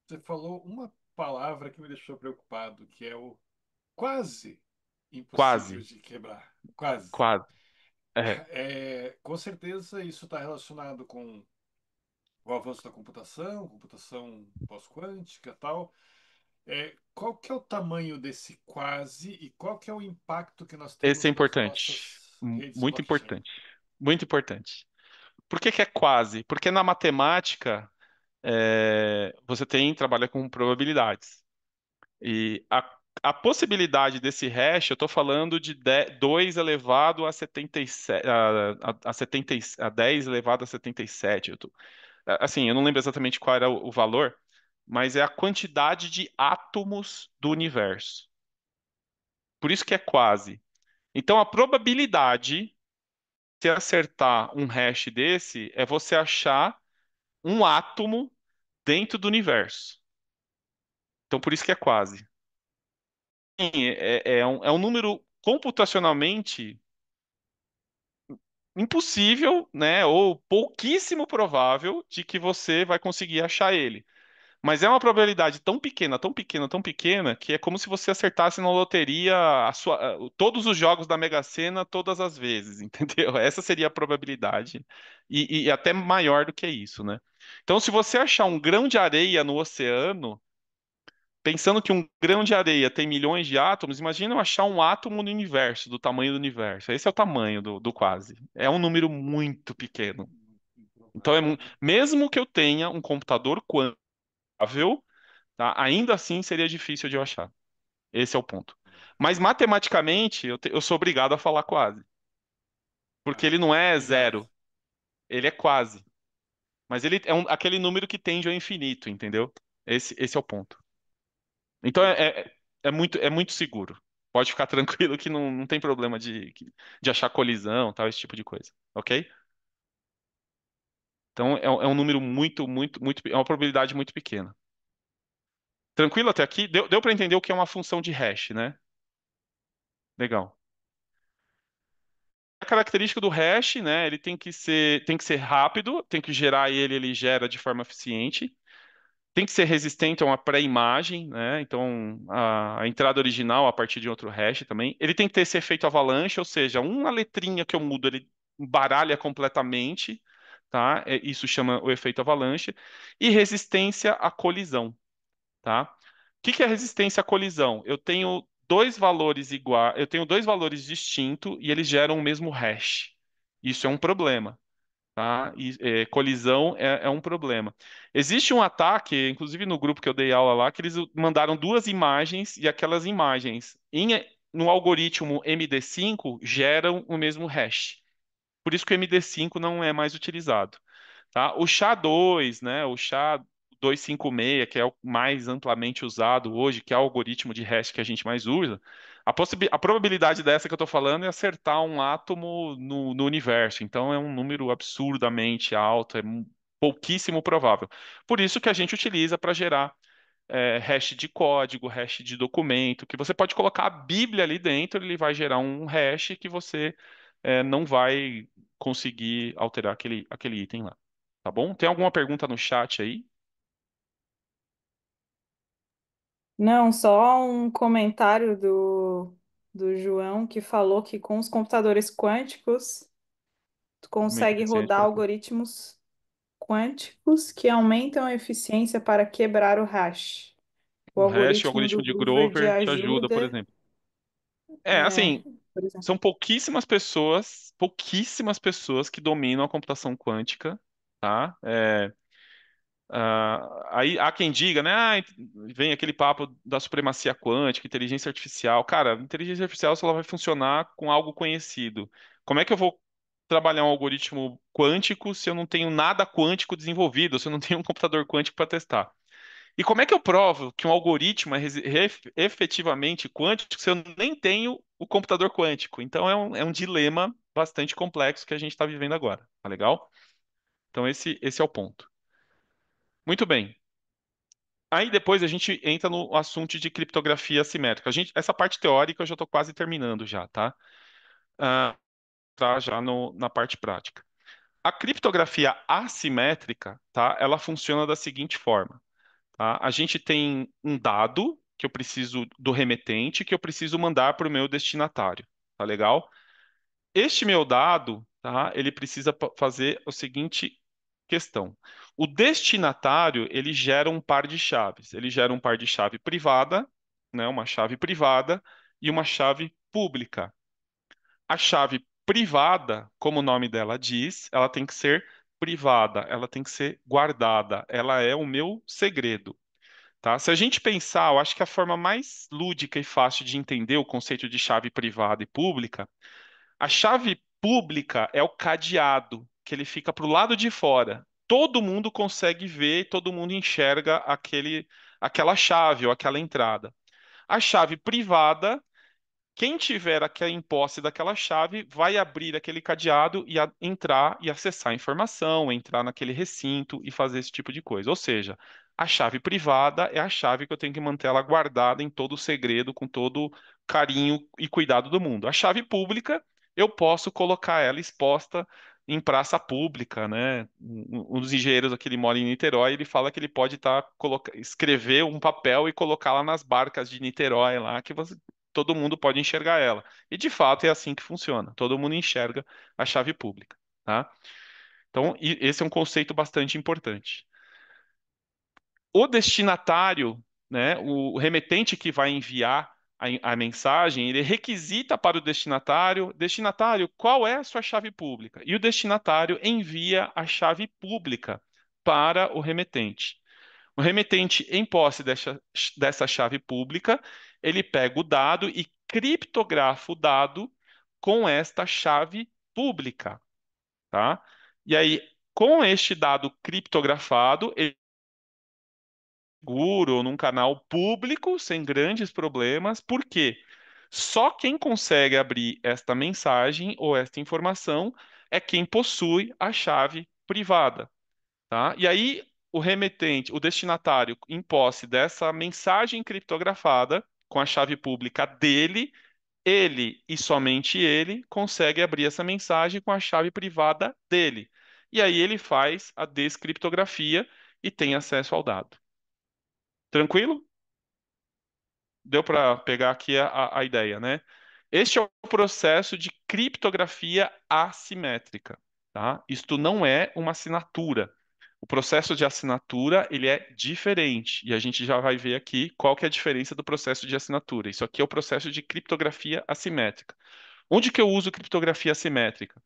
Você falou uma palavra que me deixou preocupado, que é o quase impossível Quase, de quebrar. Quase. quase. É. Com certeza isso está relacionado com o avanço da computação pós-quântica e tal. Qual que é o tamanho desse quase e qual que é o impacto que nós Esse é temos nas importante. nossas redes Muito blockchain? importante. Muito importante. Por que que é quase? Porque na matemática você trabalha com probabilidades. E a possibilidade desse hash, eu estou falando de 2 elevado a 77, a 70, a 10 elevado a 77. Assim, eu não lembro exatamente qual era o valor, mas é a quantidade de átomos do universo. Por isso que é quase. Então, a probabilidade você acertar um hash desse é você achar um átomo dentro do universo. Então, por isso que é quase. Sim, é um número computacionalmente impossível, né, ou pouquíssimo provável de que você vai conseguir achar ele. Mas é uma probabilidade tão pequena, tão pequena, tão pequena, que é como se você acertasse na loteria todos os jogos da Mega Sena todas as vezes, entendeu? Essa seria a probabilidade. E até maior do que isso, né? Então, se você achar um grão de areia no oceano, pensando que um grão de areia tem milhões de átomos, imagina eu achar um átomo no universo, do tamanho do universo. Esse é o tamanho do quase. É um número muito pequeno. Então, Improvável. mesmo que eu tenha um computador quântico, tá? Ainda assim seria difícil de eu achar. Esse é o ponto. Mas Entendi. matematicamente eu sou obrigado a falar quase, porque ele não é Obrigado. zero, ele é quase. Mas ele é aquele número que tende ao infinito, entendeu? Esse é o ponto. Então Entendi. é muito seguro. Pode ficar tranquilo que não tem problema de achar colisão, tal, esse tipo de coisa, ok? Então é um número é uma probabilidade muito pequena. Tranquilo até aqui? Deu para entender o que é uma função de hash, né? Legal. A característica do hash, né? Ele tem que ser rápido, tem que gerar ele gera de forma eficiente, tem que ser resistente a uma pré-imagem, né? Então, a entrada original a partir de outro hash também. Ele tem que ter esse efeito avalanche, ou seja, uma letrinha que eu mudo, ele baralha completamente, tá? Isso chama o efeito avalanche. E resistência à colisão, tá? O que que é resistência à colisão? Eu tenho dois valores distintos e eles geram o mesmo hash. Isso é um problema, tá? Colisão é um problema. Existe um ataque, inclusive no grupo que eu dei aula lá, que eles mandaram duas imagens e aquelas imagens no algoritmo MD5 geram o mesmo hash. Por isso que o MD5 não é mais utilizado, tá? O SHA-2, né? O SHA-256, que é o mais amplamente usado hoje, que é o algoritmo de hash que a gente mais usa, a probabilidade dessa que eu estou falando é acertar um átomo no universo. Então é um número absurdamente alto, pouquíssimo provável. Por isso que a gente utiliza para gerar hash de código, hash de documento, que você pode colocar a Bíblia ali dentro, ele vai gerar um hash que você não vai conseguir alterar aquele item lá. Tá bom? Tem alguma pergunta no chat aí? Não, só um comentário do João que falou que com os computadores quânticos tu Aumenta a consegue eficiência rodar para algoritmos quânticos que aumentam a eficiência para quebrar o hash. O o hash, o algoritmo do algoritmo de Groover de Grover te ajuda, por ajuda, exemplo. é, Assim, por exemplo. são pouquíssimas pessoas que dominam a computação quântica, tá? Aí há quem diga, né? Vem aquele papo da supremacia quântica, inteligência artificial. Cara, inteligência artificial só vai funcionar com algo conhecido. Como é que eu vou trabalhar um algoritmo quântico se eu não tenho nada quântico desenvolvido, se eu não tenho um computador quântico para testar? E como é que eu provo que um algoritmo é efetivamente quântico se eu nem tenho o computador quântico? Então é um dilema bastante complexo que a gente está vivendo agora, tá legal? Então esse é o ponto. Muito bem. Aí depois a gente entra no assunto de criptografia assimétrica. Essa parte teórica eu já estou quase terminando já, tá? Tá já na parte prática. A criptografia assimétrica, tá? Ela funciona da seguinte forma, tá? A gente tem um dado que eu preciso do remetente que eu preciso mandar para o meu destinatário, tá legal? Este meu dado, tá? Ele precisa fazer a seguinte questão. O destinatário, ele gera um par de chaves. Ele gera um par de chave privada, né? Uma chave privada e uma chave pública. A chave privada, como o nome dela diz, ela tem que ser privada, ela tem que ser guardada. Ela é o meu segredo. Tá? Se a gente pensar, eu acho que a forma mais lúdica e fácil de entender o conceito de chave privada e pública, a chave pública é o cadeado, que ele fica para o lado de fora. Todo mundo consegue ver, todo mundo enxerga aquela chave ou aquela entrada. A chave privada, quem tiver aqui em posse daquela chave vai abrir aquele cadeado e entrar e acessar a informação, entrar naquele recinto e fazer esse tipo de coisa. Ou seja, a chave privada é a chave que eu tenho que manter ela guardada em todo o segredo, com todo o carinho e cuidado do mundo. A chave pública, eu posso colocar ela exposta em praça pública, né? Um dos engenheiros aqui, ele mora em Niterói, ele fala que ele pode escrever um papel e colocar lá nas barcas de Niterói, lá, que todo mundo pode enxergar ela. E de fato é assim que funciona. Todo mundo enxerga a chave pública, tá? Então, esse é um conceito bastante importante. O destinatário, né, o remetente que vai enviar a mensagem, ele requisita para o destinatário, qual é a sua chave pública? E o destinatário envia a chave pública para o remetente. O remetente, em posse dessa chave pública, ele pega o dado e criptografa o dado com esta chave pública, tá? E aí, com este dado criptografado, ele é seguro num canal público, sem grandes problemas, porque só quem consegue abrir esta mensagem ou esta informação é quem possui a chave privada. Tá? E aí, o remetente, o destinatário, em posse dessa mensagem criptografada, com a chave pública dele, ele e somente ele consegue abrir essa mensagem com a chave privada dele. E aí ele faz a descriptografia e tem acesso ao dado. Tranquilo? Deu para pegar aqui a ideia, né? Este é o processo de criptografia assimétrica, tá? Isto não é uma assinatura. O processo de assinatura, ele é diferente, e a gente já vai ver aqui qual que é a diferença do processo de assinatura. Isso aqui é o processo de criptografia assimétrica. Onde que eu uso criptografia assimétrica?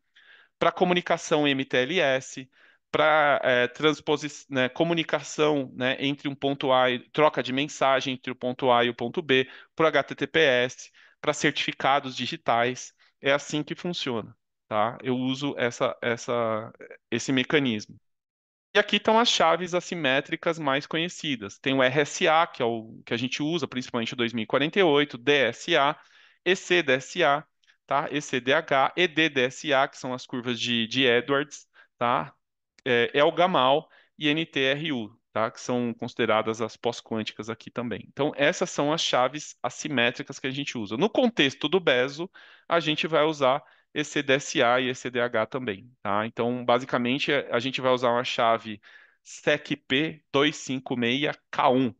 Para comunicação MTLS, para comunicação, né, entre um ponto A, troca de mensagem entre o ponto A e o ponto B, para HTTPS, para certificados digitais. É assim que funciona, tá? Eu uso esse mecanismo. E aqui estão as chaves assimétricas mais conhecidas. Tem o RSA, que é o que a gente usa, principalmente o 2048, DSA, ECDSA, tá? ECDH, EDDSA, que são as curvas de Edwards, tá? Elgamal e NTRU, tá? Que são consideradas as pós-quânticas aqui também. Então, essas são as chaves assimétricas que a gente usa. No contexto do BESO, a gente vai usar ECDSA e ECDH também, tá? Então, basicamente, a gente vai usar uma chave SECP 256K1,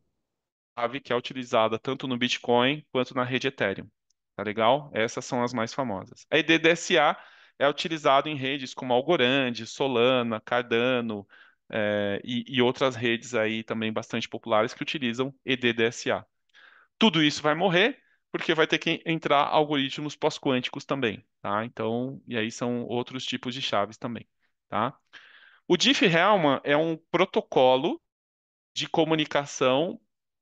chave que é utilizada tanto no Bitcoin quanto na rede Ethereum. Tá legal? Essas são as mais famosas. A EDDSA é utilizado em redes como Algorand, Solana, Cardano, e outras redes aí também bastante populares que utilizam EDDSA. Tudo isso vai morrer porque vai ter que entrar algoritmos pós-quânticos também, tá? Então, e aí são outros tipos de chaves também, tá? O Diffie-Hellman é um protocolo de comunicação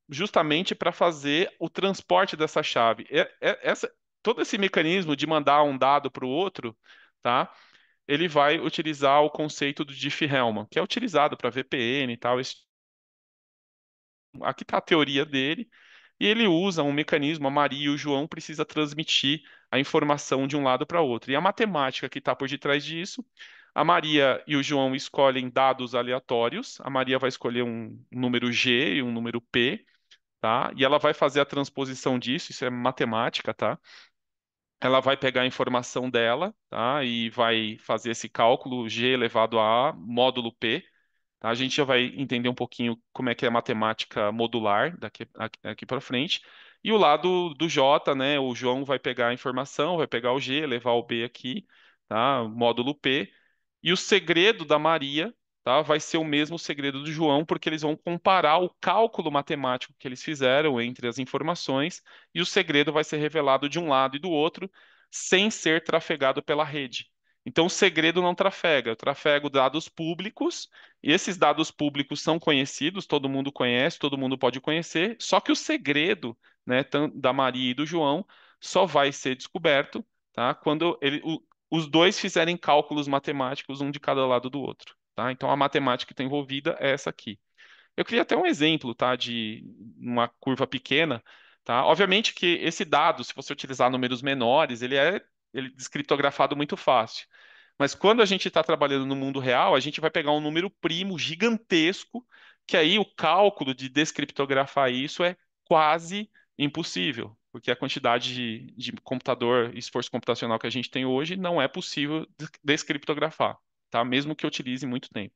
justamente para fazer o transporte dessa chave. Todo esse mecanismo de mandar um dado para o outro, tá? Ele vai utilizar o conceito do Diffie-Hellman, que é utilizado para VPN e tal. Aqui está a teoria dele. E ele usa um mecanismo, a Maria e o João precisa transmitir a informação de um lado para outro. E a matemática que está por detrás disso, a Maria e o João escolhem dados aleatórios. A Maria vai escolher um número G e um número P, tá? E ela vai fazer a transposição disso, isso é matemática, tá? Ela vai pegar a informação dela, tá? E vai fazer esse cálculo G elevado a módulo P, tá? A gente já vai entender um pouquinho como é que é a matemática modular aqui para frente. E o lado do J, né? O João vai pegar a informação, vai pegar o G, levar o B aqui, tá? Módulo P. E o segredo da Maria, tá? Vai ser o mesmo segredo do João, porque eles vão comparar o cálculo matemático que eles fizeram entre as informações e o segredo vai ser revelado de um lado e do outro, sem ser trafegado pela rede. Então, o segredo não trafega. Eu trafego dados públicos e esses dados públicos são conhecidos, todo mundo conhece, todo mundo pode conhecer, só que o segredo, né, da Maria e do João só vai ser descoberto, tá, quando os dois fizerem cálculos matemáticos, um de cada lado do outro, tá? Então, a matemática que está envolvida é essa aqui. Eu queria até um exemplo, tá, de uma curva pequena, tá? Obviamente que esse dado, se você utilizar números menores, ele é descriptografado muito fácil. Mas quando a gente está trabalhando no mundo real, a gente vai pegar um número primo gigantesco, que aí o cálculo de descriptografar isso é quase impossível, porque a quantidade de computador e esforço computacional que a gente tem hoje não é possível descriptografar, tá? Mesmo que eu utilize muito tempo.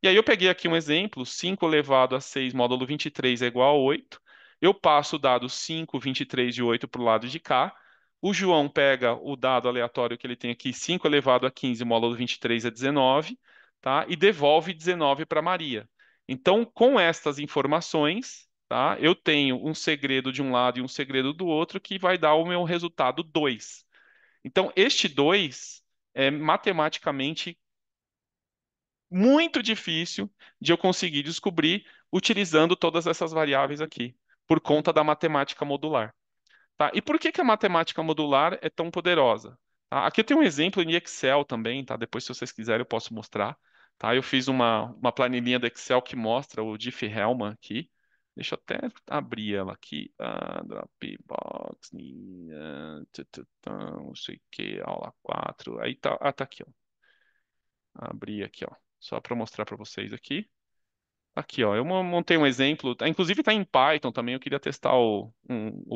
E aí eu peguei aqui um exemplo, 5 elevado a 6 módulo 23 é igual a 8. Eu passo o dado 5, 23 e 8 para o lado de cá. O João pega o dado aleatório que ele tem aqui, 5 elevado a 15 módulo 23 é 19, tá? E devolve 19 para Maria. Então, com estas informações, tá? Eu tenho um segredo de um lado e um segredo do outro que vai dar o meu resultado 2. Então, este 2 é matematicamente muito difícil de eu conseguir descobrir utilizando todas essas variáveis aqui, por conta da matemática modular. Tá? E por que que a matemática modular é tão poderosa? Tá? Aqui eu tenho um exemplo em Excel também, tá? Depois, se vocês quiserem, eu posso mostrar. Tá? Eu fiz uma planilhinha do Excel que mostra o Diffie-Hellman aqui. Deixa eu até abrir ela aqui. Dropbox, não sei o que, aula 4. Aí tá, tá aqui, ó. Abrir aqui, ó. Só para mostrar para vocês aqui. Aqui, ó, eu montei um exemplo, inclusive está em Python também, eu queria testar o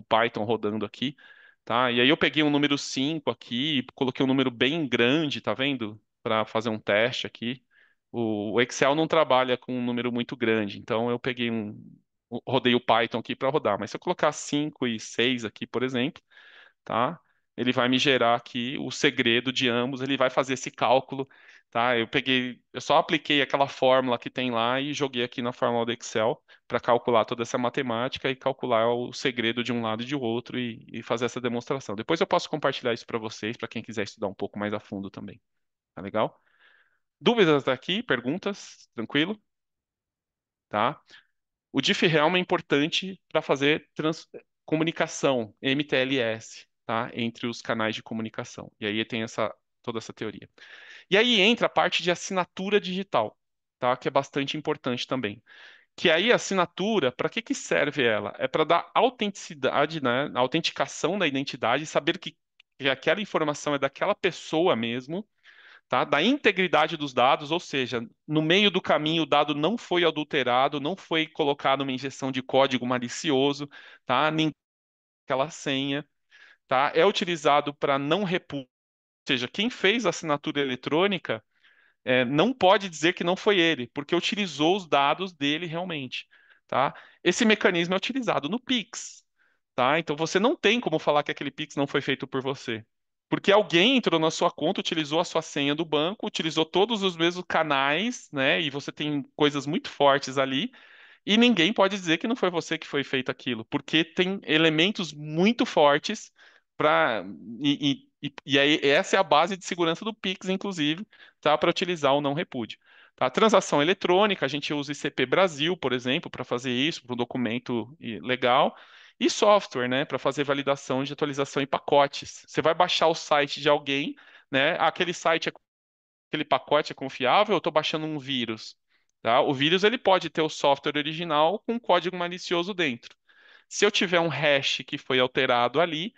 Python rodando aqui, tá? E aí eu peguei um número 5 aqui, coloquei um número bem grande, tá vendo? Para fazer um teste aqui. O Excel não trabalha com um número muito grande, então eu peguei rodei o Python aqui para rodar, mas se eu colocar 5 e 6 aqui, por exemplo, tá? Ele vai me gerar aqui o segredo de ambos, ele vai fazer esse cálculo, tá? Eu só apliquei aquela fórmula que tem lá e joguei aqui na fórmula do Excel para calcular toda essa matemática e calcular o segredo de um lado e de outro e fazer essa demonstração. Depois eu posso compartilhar isso para vocês, para quem quiser estudar um pouco mais a fundo também. Tá legal? Dúvidas aqui? Perguntas? Tranquilo? Tá? O Diffie-Hellman é importante para fazer comunicação, MTLS, tá? Entre os canais de comunicação. E aí tem toda essa teoria. E aí entra a parte de assinatura digital, tá? Que é bastante importante também. Que aí a assinatura, para que que serve ela? É para dar autenticidade, né? A autenticação da identidade, saber que aquela informação é daquela pessoa mesmo, tá? Da integridade dos dados, ou seja, no meio do caminho o dado não foi adulterado, não foi colocado uma injeção de código malicioso, tá? Nem aquela senha, tá? É utilizado para não repúdio, seja, quem fez a assinatura eletrônica não pode dizer que não foi ele, porque utilizou os dados dele realmente, tá? Esse mecanismo é utilizado no Pix, tá? Então você não tem como falar que aquele Pix não foi feito por você. Porque alguém entrou na sua conta, utilizou a sua senha do banco, utilizou todos os mesmos canais, né? E você tem coisas muito fortes ali, e ninguém pode dizer que não foi você que foi feito aquilo, porque tem elementos muito fortes para e aí essa é a base de segurança do Pix, inclusive, tá? Para utilizar o não repúdio. Tá? Transação eletrônica, a gente usa ICP Brasil, por exemplo, para fazer isso, para um documento legal. E software, né, para fazer validação de atualização em pacotes. Você vai baixar o site de alguém, né? Aquele site, aquele pacote é confiável, eu estou baixando um vírus. Tá? O vírus ele pode ter o software original com um código malicioso dentro. Se eu tiver um hash que foi alterado ali,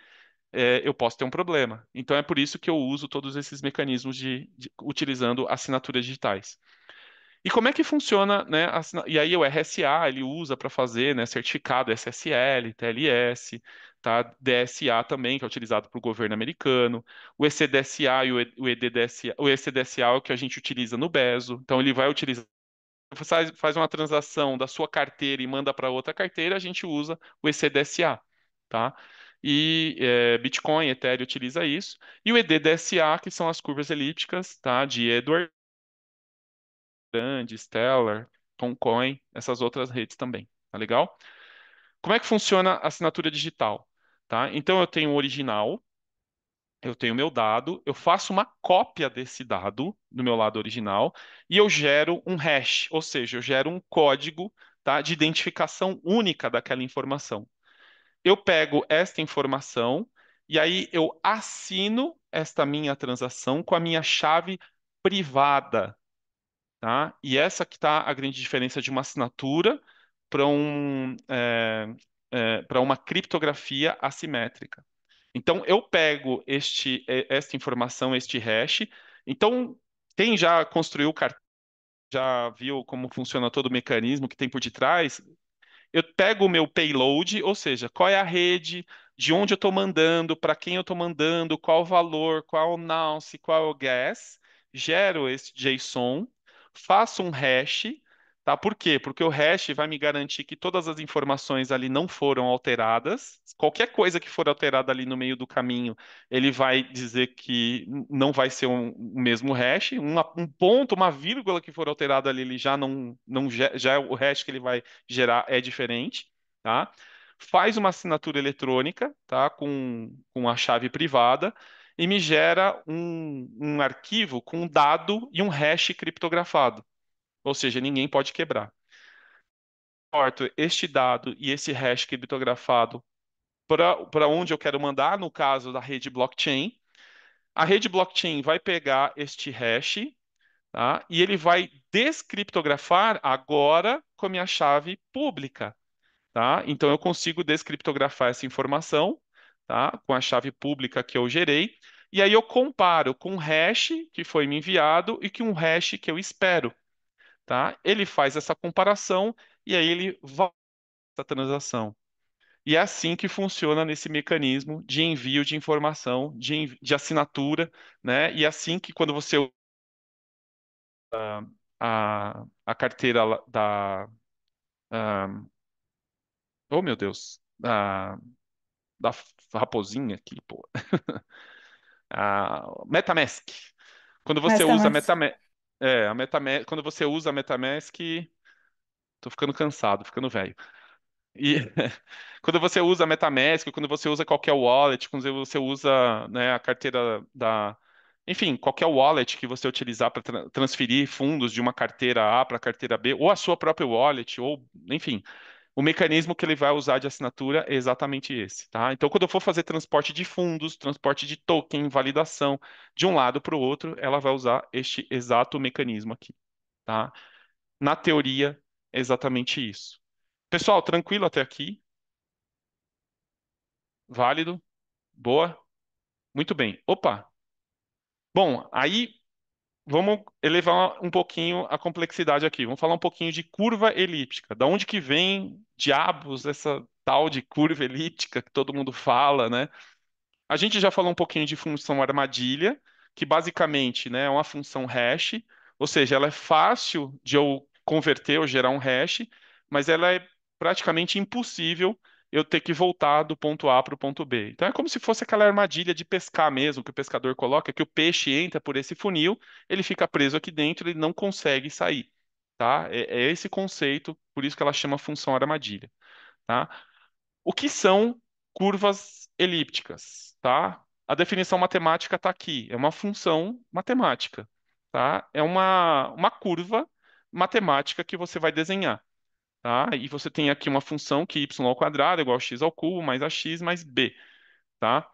eu posso ter um problema. Então é por isso que eu uso todos esses mecanismos utilizando assinaturas digitais. E como é que funciona, né? E aí o RSA ele usa para fazer, né, certificado SSL, TLS, tá? DSA também, que é utilizado para o governo americano. O ECDSA e o EDDSA, o ECDSA é o que a gente utiliza no BESO. Então ele vai utilizar faz uma transação da sua carteira e manda para outra carteira, a gente usa o ECDSA, tá? E Bitcoin, Ethereum utiliza isso. E o EDDSA, que são as curvas elípticas, tá? De Edward, Stellar, Toncoin, essas outras redes também, tá legal? Como é que funciona a assinatura digital? Tá? Então eu tenho o original, eu tenho meu dado, eu faço uma cópia desse dado do meu lado original e eu gero um hash, ou seja, eu gero um código, tá, de identificação única daquela informação. Eu pego esta informação e aí eu assino esta minha transação com a minha chave privada, tá? E essa que está a grande diferença de uma assinatura para para uma criptografia assimétrica. Então, eu pego esta informação, este hash. Então, quem já construiu o cartão, já viu como funciona todo o mecanismo que tem por detrás, eu pego o meu payload, ou seja, qual é a rede, de onde eu estou mandando, para quem eu estou mandando, qual o valor, qual o nonce, qual é o gas, gero esse JSON, faço um hash, tá? Por quê? Porque o hash vai me garantir que todas as informações ali não foram alteradas. Qualquer coisa que for alterada ali no meio do caminho, ele vai dizer que não vai ser o mesmo hash. Um ponto, uma vírgula que for alterada ali, ele já já é o hash que ele vai gerar é diferente, tá? Faz uma assinatura eletrônica, tá? Com a chave privada e me gera um arquivo com um dado e um hash criptografado. Ou seja, ninguém pode quebrar. Importo este dado e esse hash criptografado para onde eu quero mandar, no caso da rede blockchain. A rede blockchain vai pegar este hash, tá? E ele vai descriptografar agora com a minha chave pública, tá? Então eu consigo descriptografar essa informação, tá? Com a chave pública que eu gerei, e aí eu comparo com o hash que foi me enviado e com o hash que eu espero, tá? Ele faz essa comparação e aí ele volta essa transação. E é assim que funciona nesse mecanismo de envio de informação, de assinatura, né? E é assim que quando você usa a carteira ah, oh meu Deus, da raposinha aqui, pô. A MetaMask. Quando você Mas tá usa mais. MetaMask, a MetaMask, quando você usa a MetaMask, tô ficando cansado, ficando velho. E quando você usa a MetaMask, quando você usa qualquer wallet, quando você usa, né, a carteira enfim, qualquer wallet que você utilizar para transferir fundos de uma carteira A para a carteira B, ou a sua própria wallet, ou, enfim, o mecanismo que ele vai usar de assinatura é exatamente esse, tá? Então, quando eu for fazer transporte de fundos, transporte de token, validação de um lado para o outro, ela vai usar este exato mecanismo aqui, tá? Na teoria, é exatamente isso. Pessoal, tranquilo até aqui? Válido? Boa? Muito bem. Opa! Bom, aí vamos elevar um pouquinho a complexidade aqui. Vamos falar um pouquinho de curva elíptica. Da onde que vem, diabos, essa tal de curva elíptica que todo mundo fala, né? A gente já falou um pouquinho de função armadilha, que basicamente, né, é uma função hash, ou seja, ela é fácil de eu converter ou gerar um hash, mas ela é praticamente impossível eu ter que voltar do ponto A para o ponto B. Então é como se fosse aquela armadilha de pescar mesmo, que o pescador coloca, que o peixe entra por esse funil, ele fica preso aqui dentro, ele não consegue sair, tá? É esse conceito, por isso que ela chama função armadilha, tá? O que são curvas elípticas, tá? A definição matemática está aqui, é uma função matemática, tá? É uma curva matemática que você vai desenhar, tá? E você tem aqui uma função que y ao quadrado é igual a x ao cubo mais ax mais b, tá?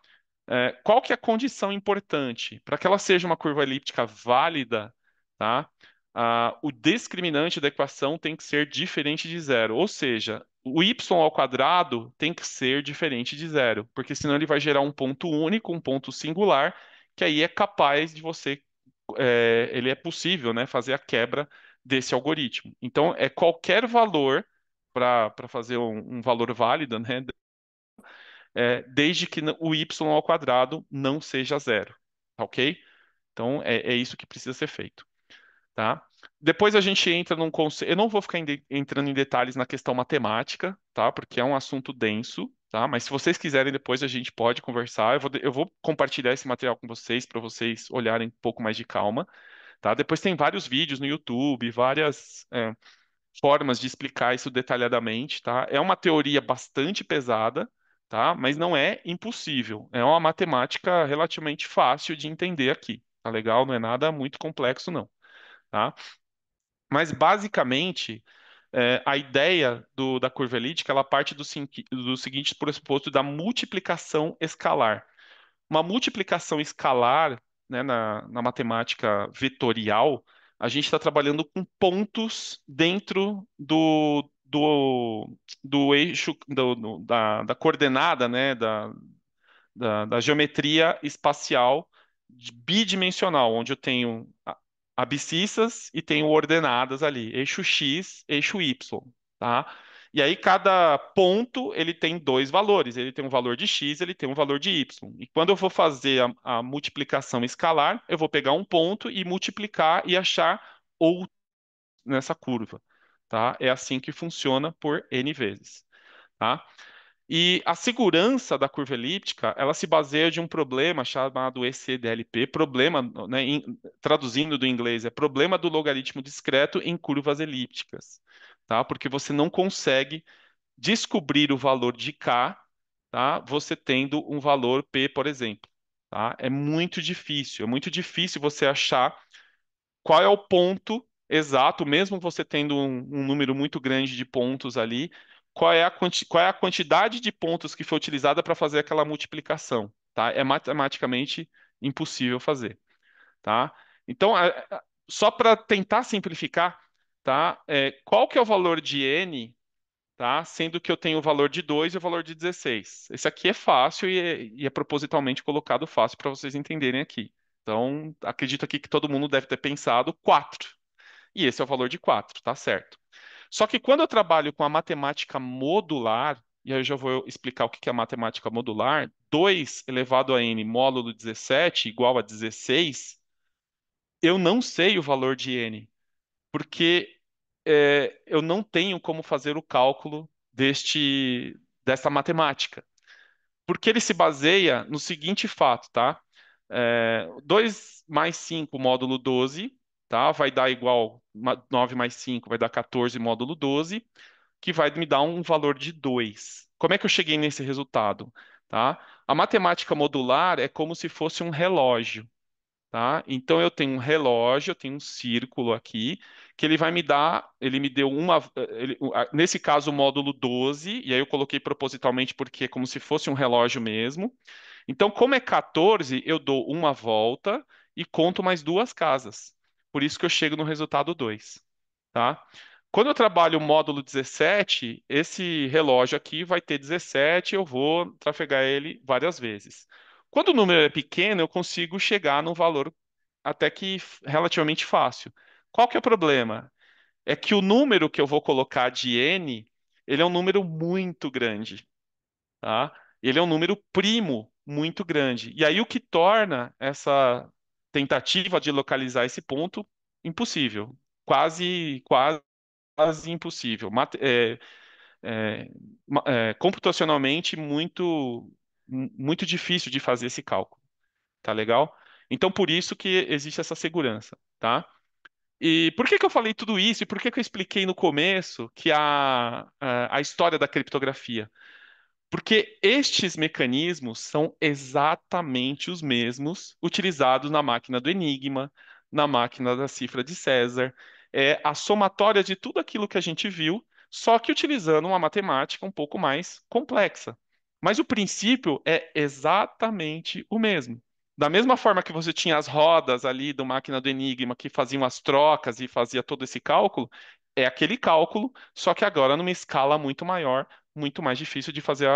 Qual que é a condição importante? Para que ela seja uma curva elíptica válida, tá? O discriminante da equação tem que ser diferente de zero, ou seja, o y ao quadrado tem que ser diferente de zero, porque senão ele vai gerar um ponto único, um ponto singular, que aí é capaz de você, ele é possível, né, fazer a quebra desse algoritmo. Então, é qualquer valor para fazer um valor válido, né, desde que o y ao quadrado não seja zero, tá ok? Então, é isso que precisa ser feito, tá? Depois a gente entra num conceito. Eu não vou ficar entrando em detalhes na questão matemática, tá? Porque é um assunto denso, tá? Mas se vocês quiserem, depois a gente pode conversar. Eu vou compartilhar esse material com vocês para vocês olharem um pouco mais de calma, tá? Depois tem vários vídeos no YouTube, várias formas de explicar isso detalhadamente, tá? É uma teoria bastante pesada, tá? Mas não é impossível. É uma matemática relativamente fácil de entender aqui, tá legal? Não é nada muito complexo, não, tá? Mas basicamente, a ideia da curva elíptica, ela parte do seguinte pressuposto da multiplicação escalar. Uma multiplicação escalar, né, na matemática vetorial, a gente está trabalhando com pontos dentro do eixo, da coordenada, né, da geometria espacial bidimensional, onde eu tenho abscissas e tenho ordenadas ali, eixo X, eixo Y, tá? E aí cada ponto ele tem dois valores, ele tem um valor de X, ele tem um valor de Y. E quando eu vou fazer a multiplicação escalar, eu vou pegar um ponto e multiplicar e achar outro nessa curva, tá? É assim que funciona por N vezes, tá? E a segurança da curva elíptica, ela se baseia de um problema chamado ECDLP, problema, né, traduzindo do inglês, é problema do logaritmo discreto em curvas elípticas, tá? Porque você não consegue descobrir o valor de K, tá? Você tendo um valor P, por exemplo, tá? É muito difícil você achar qual é o ponto exato, mesmo você tendo um número muito grande de pontos ali, qual é a quantidade de pontos que foi utilizada para fazer aquela multiplicação, tá? É matematicamente impossível fazer, tá? Então, só para tentar simplificar, tá? Qual que é o valor de n, tá? Sendo que eu tenho o valor de 2 e o valor de 16. Esse aqui é fácil e é propositalmente colocado fácil para vocês entenderem aqui. Então, acredito aqui que todo mundo deve ter pensado 4. E esse é o valor de 4, tá certo. Só que quando eu trabalho com a matemática modular, e aí eu já vou explicar o que é a matemática modular, 2 elevado a n módulo 17 igual a 16, eu não sei o valor de n, porque eu não tenho como fazer o cálculo dessa matemática. Porque ele se baseia no seguinte fato, tá? 2 mais 5 módulo 12, tá? Vai dar igual, 9 mais 5 vai dar 14 módulo 12, que vai me dar um valor de 2. Como é que eu cheguei nesse resultado? Tá? A matemática modular é como se fosse um relógio, tá? Então eu tenho um relógio, eu tenho um círculo aqui, que ele vai me dar, ele me deu nesse caso o módulo 12, e aí eu coloquei propositalmente porque é como se fosse um relógio mesmo. Então, como é 14, eu dou uma volta e conto mais duas casas. Por isso que eu chego no resultado 2, tá? Quando eu trabalho o módulo 17, esse relógio aqui vai ter 17, eu vou trafegar ele várias vezes. Quando o número é pequeno, eu consigo chegar num valor até que relativamente fácil. Qual que é o problema? É que o número que eu vou colocar de n, ele é um número muito grande, tá? Ele é um número primo muito grande. E aí o que torna essa tentativa de localizar esse ponto, impossível. Quase impossível. É, computacionalmente muito difícil de fazer esse cálculo, tá legal? Então, por isso que existe essa segurança, tá? E por que que eu falei tudo isso? E por que que eu expliquei no começo que a história da criptografia? Porque estes mecanismos são exatamente os mesmos utilizados na máquina do Enigma, na máquina da cifra de César. É a somatória de tudo aquilo que a gente viu, só que utilizando uma matemática um pouco mais complexa. Mas o princípio é exatamente o mesmo. Da mesma forma que você tinha as rodas ali da máquina do Enigma que faziam as trocas e fazia todo esse cálculo, é aquele cálculo, só que agora numa escala muito maior, muito mais difícil de fazer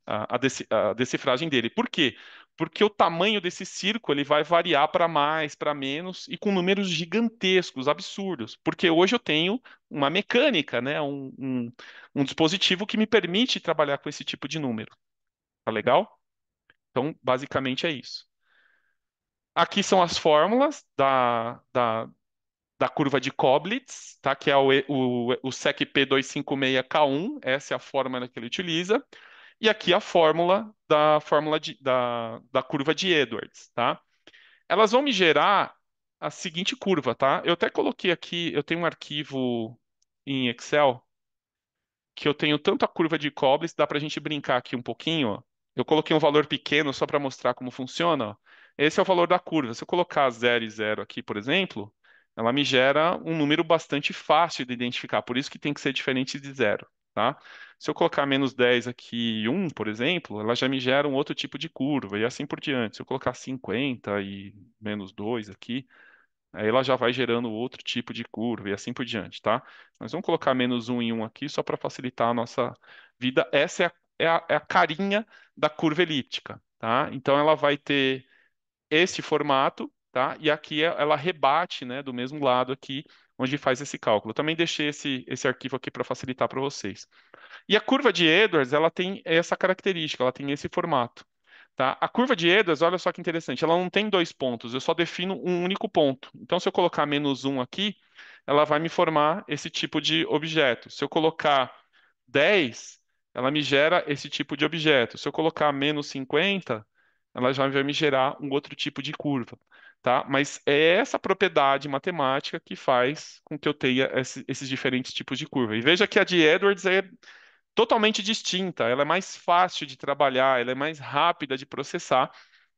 a decifragem dele. Por quê? Porque o tamanho desse circo ele vai variar para mais, para menos e com números gigantescos, absurdos. Porque hoje eu tenho uma mecânica, né? Um dispositivo que me permite trabalhar com esse tipo de número. Tá legal? Então, basicamente é isso. Aqui são as fórmulas da curva de Koblitz, tá? Que é o SECP256K1, essa é a fórmula que ele utiliza. E aqui a fórmula da curva de Edwards, tá? Elas vão me gerar a seguinte curva, tá? Eu até coloquei aqui, eu tenho um arquivo em Excel que eu tenho tanto a curva de Cobles, dá para a gente brincar aqui um pouquinho, ó. Eu coloquei um valor pequeno só para mostrar como funciona, ó. Esse é o valor da curva. Se eu colocar 0 e 0 aqui, por exemplo, ela me gera um número bastante fácil de identificar, por isso que tem que ser diferente de zero, tá? Se eu colocar menos 10 aqui e 1, por exemplo, ela já me gera um outro tipo de curva, e assim por diante. Se eu colocar 50 e menos 2 aqui, aí ela já vai gerando outro tipo de curva e assim por diante, tá? Nós vamos colocar menos um em um aqui só para facilitar a nossa vida. Essa é a carinha da curva elíptica, tá? Então ela vai ter esse formato, tá? E aqui ela rebate, né, do mesmo lado aqui, onde faz esse cálculo. Eu também deixei esse arquivo aqui para facilitar para vocês. E a curva de Edwards, ela tem essa característica, ela tem esse formato. Tá? A curva de Edwards, olha só que interessante, ela não tem dois pontos, eu só defino um único ponto. Então, se eu colocar menos um aqui, ela vai me formar esse tipo de objeto. Se eu colocar 10, ela me gera esse tipo de objeto. Se eu colocar menos 50, ela já vai me gerar um outro tipo de curva. Tá? Mas é essa propriedade matemática que faz com que eu tenha esses diferentes tipos de curva. E veja que a de Edwards é totalmente distinta, ela é mais fácil de trabalhar, ela é mais rápida de processar,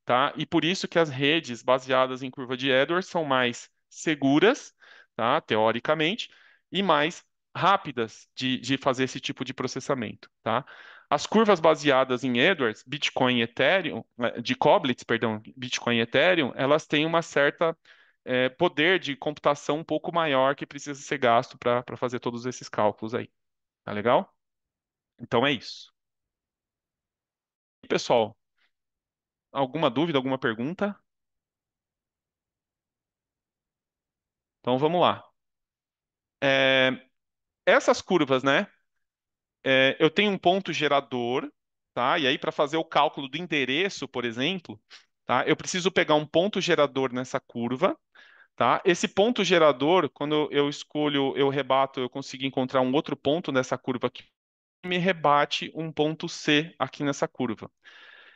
tá? E por isso que as redes baseadas em curva de Edwards são mais seguras, tá? Teoricamente, e mais rápidas de fazer esse tipo de processamento, tá? As curvas baseadas em Edwards, Bitcoin e Ethereum, de Koblitz, perdão, Bitcoin e Ethereum, elas têm uma certa poder de computação um pouco maior que precisa ser gasto para fazer todos esses cálculos aí. Tá legal? Então é isso. E, pessoal, alguma dúvida, alguma pergunta? Então vamos lá. É, essas curvas, né? Eu tenho um ponto gerador, tá? E aí, para fazer o cálculo do endereço, por exemplo, tá? Eu preciso pegar um ponto gerador nessa curva, tá? Esse ponto gerador, quando eu escolho, eu rebato, eu consigo encontrar um outro ponto nessa curva que me rebate um ponto C aqui nessa curva.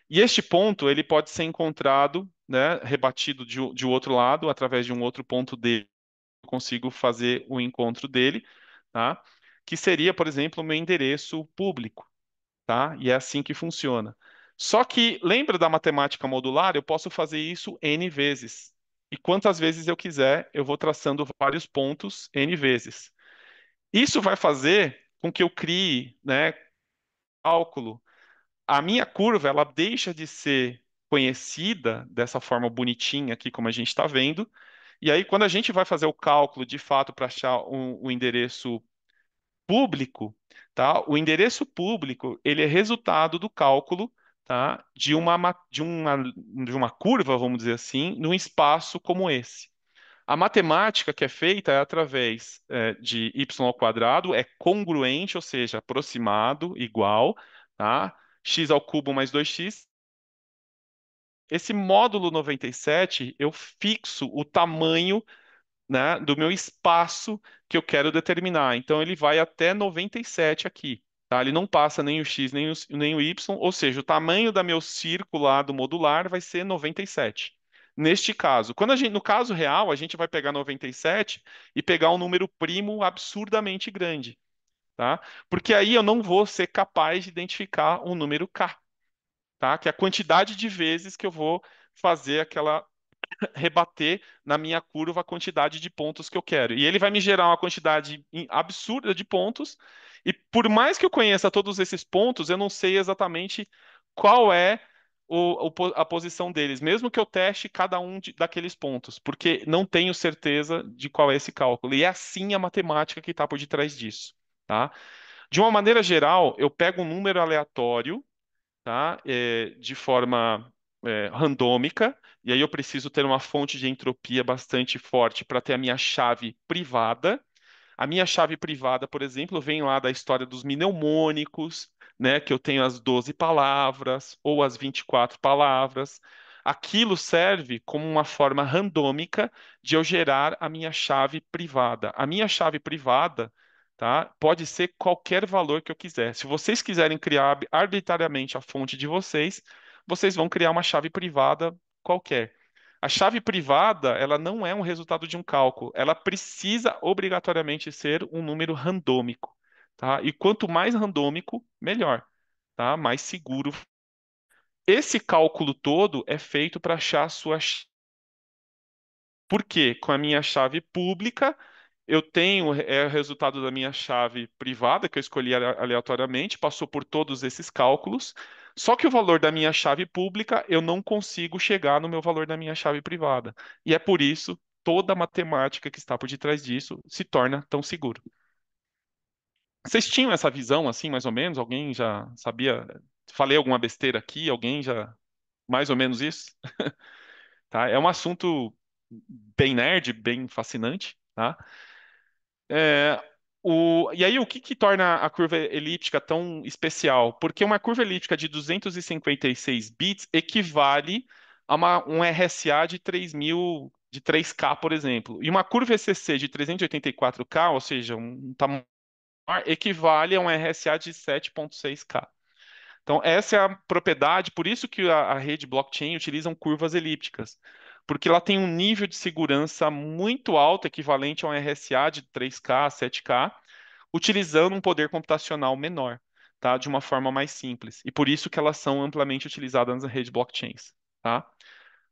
E este ponto, ele pode ser encontrado, né, rebatido de outro lado, através de um outro ponto D, eu consigo fazer o encontro dele, tá? Que seria, por exemplo, o meu endereço público, tá? E é assim que funciona. Só que, lembra da matemática modular? Eu posso fazer isso N vezes. E quantas vezes eu quiser, eu vou traçando vários pontos N vezes. Isso vai fazer com que eu crie, né, cálculo a minha curva ela deixa de ser conhecida dessa forma bonitinha aqui, como a gente está vendo. E aí, quando a gente vai fazer o cálculo de fato para achar o endereço público, tá? O endereço público ele é resultado do cálculo, tá? De uma curva, vamos dizer assim, num espaço como esse. A matemática que é feita é através de y ao quadrado, é congruente, ou seja, aproximado, igual, tá? X ao cubo mais 2x Esse módulo 97, eu fixo o tamanho, né, do meu espaço que eu quero determinar. Então ele vai até 97 aqui, tá? Ele não passa nem o x nem o y, ou seja, o tamanho da meu círculo lá do modular vai ser 97. Neste caso, no caso real, a gente vai pegar 97 e pegar um número primo absurdamente grande, tá? Porque aí eu não vou ser capaz de identificar um número k, tá? Que é a quantidade de vezes que eu vou fazer aquela rebater na minha curva a quantidade de pontos que eu quero. E ele vai me gerar uma quantidade absurda de pontos, e por mais que eu conheça todos esses pontos, eu não sei exatamente qual é a posição deles, mesmo que eu teste cada um daqueles pontos, porque não tenho certeza de qual é esse cálculo. E é assim a matemática que está por detrás disso, tá? De uma maneira geral, eu pego um número aleatório, tá? De forma randômica, e aí eu preciso ter uma fonte de entropia bastante forte para ter a minha chave privada. A minha chave privada, por exemplo, vem lá da história dos mnemônicos, né, que eu tenho as 12 palavras ou as 24 palavras. Aquilo serve como uma forma randômica de eu gerar a minha chave privada. A minha chave privada, tá, pode ser qualquer valor que eu quiser. Se vocês quiserem criar arbitrariamente a fonte de vocês, vocês vão criar uma chave privada qualquer. A chave privada, ela não é um resultado de um cálculo, ela precisa obrigatoriamente ser um número randômico, tá? E quanto mais randômico, melhor, tá? Mais seguro. Esse cálculo todo é feito para achar a sua. Porque com a minha chave pública, eu tenho o resultado da minha chave privada, que eu escolhi aleatoriamente, passou por todos esses cálculos. Só que o valor da minha chave pública, eu não consigo chegar no meu valor da minha chave privada. E é por isso toda a matemática que está por detrás disso se torna tão seguro. Vocês tinham essa visão assim, mais ou menos? Alguém já sabia? Falei alguma besteira aqui? Alguém já mais ou menos isso? Tá? É um assunto bem nerd, bem fascinante, tá? É, e aí, o que que torna a curva elíptica tão especial? Porque uma curva elíptica de 256 bits equivale a um RSA de 3000, de 3K, por exemplo. E uma curva ECC de 384K, ou seja, um tamanho maior, equivale a um RSA de 7.6K. Então, essa é a propriedade, por isso que a rede blockchain utilizam curvas elípticas, porque ela tem um nível de segurança muito alto, equivalente a um RSA de 3K, 7K, utilizando um poder computacional menor, tá? De uma forma mais simples. E por isso que elas são amplamente utilizadas nas redes blockchains, tá?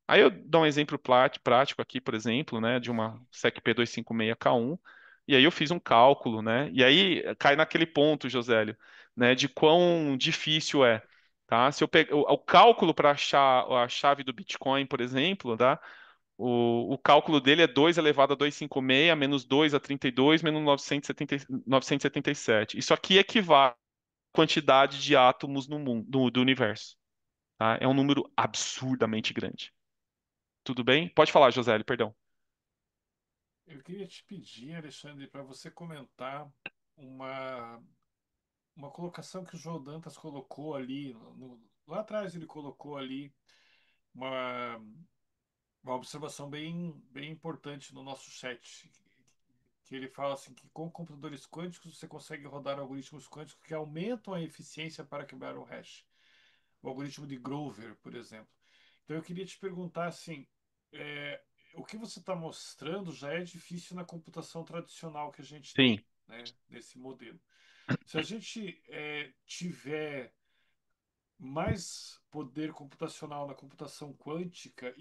Aí eu dou um exemplo prático aqui, por exemplo, né, de uma SEC P256K1, e aí eu fiz um cálculo, né, e aí cai naquele ponto, Josélio, né, de quão difícil é, tá? Se eu pegar o cálculo para achar a chave do Bitcoin, por exemplo, tá? O cálculo dele é 2 elevado a 256 menos 2 a 32 menos 977. Isso aqui equivale à quantidade de átomos no mundo, do universo, tá? É um número absurdamente grande. Tudo bem? Pode falar, Josélio, perdão. Eu queria te pedir, Alexandre, para você comentar uma, uma colocação que o João Dantas colocou ali, lá atrás ele colocou ali uma, uma observação bem importante no nosso chat, que ele fala assim que com computadores quânticos você consegue rodar algoritmos quânticos que aumentam a eficiência para quebrar o hash. O algoritmo de Grover, por exemplo. Então eu queria te perguntar assim, é, o que você está mostrando já é difícil na computação tradicional que a gente Sim, tem, né, nesse modelo. Se a gente tiver mais poder computacional na computação quântica,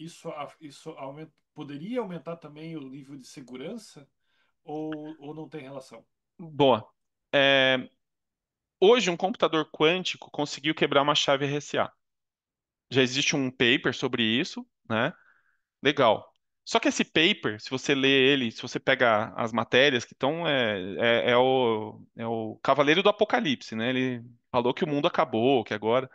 poderia aumentar também o nível de segurança ou não tem relação? boa. É, hoje, um computador quântico conseguiu quebrar uma chave RSA. Já existe um paper sobre isso, né? Legal. Só que esse paper, se você lê ele, se você pega as matérias que estão, é o Cavaleiro do Apocalipse, né? Ele falou que o mundo acabou, que agora.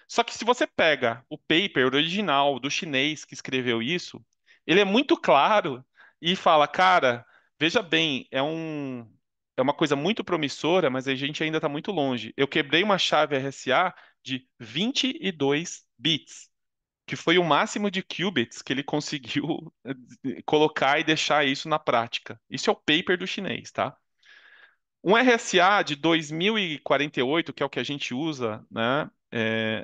Só que se você pega o paper original do chinês que escreveu isso, ele é muito claro e fala, cara, veja bem, é uma coisa muito promissora, mas a gente ainda está muito longe. Eu quebrei uma chave RSA de 22 bits. que foi o máximo de qubits que ele conseguiu colocar e deixar isso na prática. Isso é o paper do chinês, tá? Um RSA de 2048, que é o que a gente usa, né?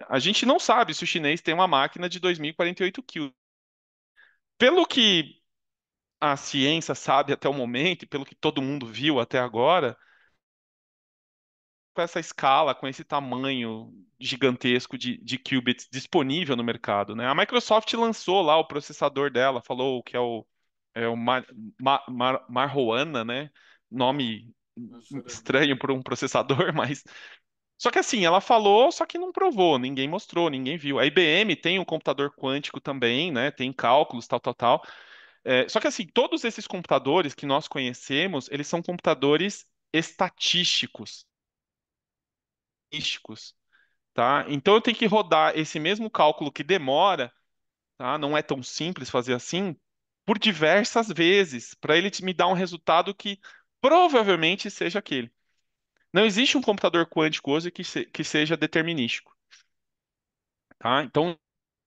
A gente não sabe se o chinês tem uma máquina de 2048 qubits. Pelo que a ciência sabe até o momento, e pelo que todo mundo viu até agora, com essa escala, com esse tamanho gigantesco de qubits disponível no mercado, né? A Microsoft lançou lá o processador dela, falou que é o Marrowana, né? Nome Professor. estranho para um processador, mas só que assim, ela falou, só que não provou, ninguém mostrou, ninguém viu. A IBM tem um computador quântico também, né? Tem cálculos, tal, tal, tal. Só que assim, todos esses computadores que nós conhecemos, eles são computadores estatísticos, estatísticos, tá? Então eu tenho que rodar esse mesmo cálculo que demora, tá? Não é tão simples fazer assim, por diversas vezes, para ele me dar um resultado que provavelmente seja aquele. Não existe um computador quântico hoje que seja determinístico, tá? Então,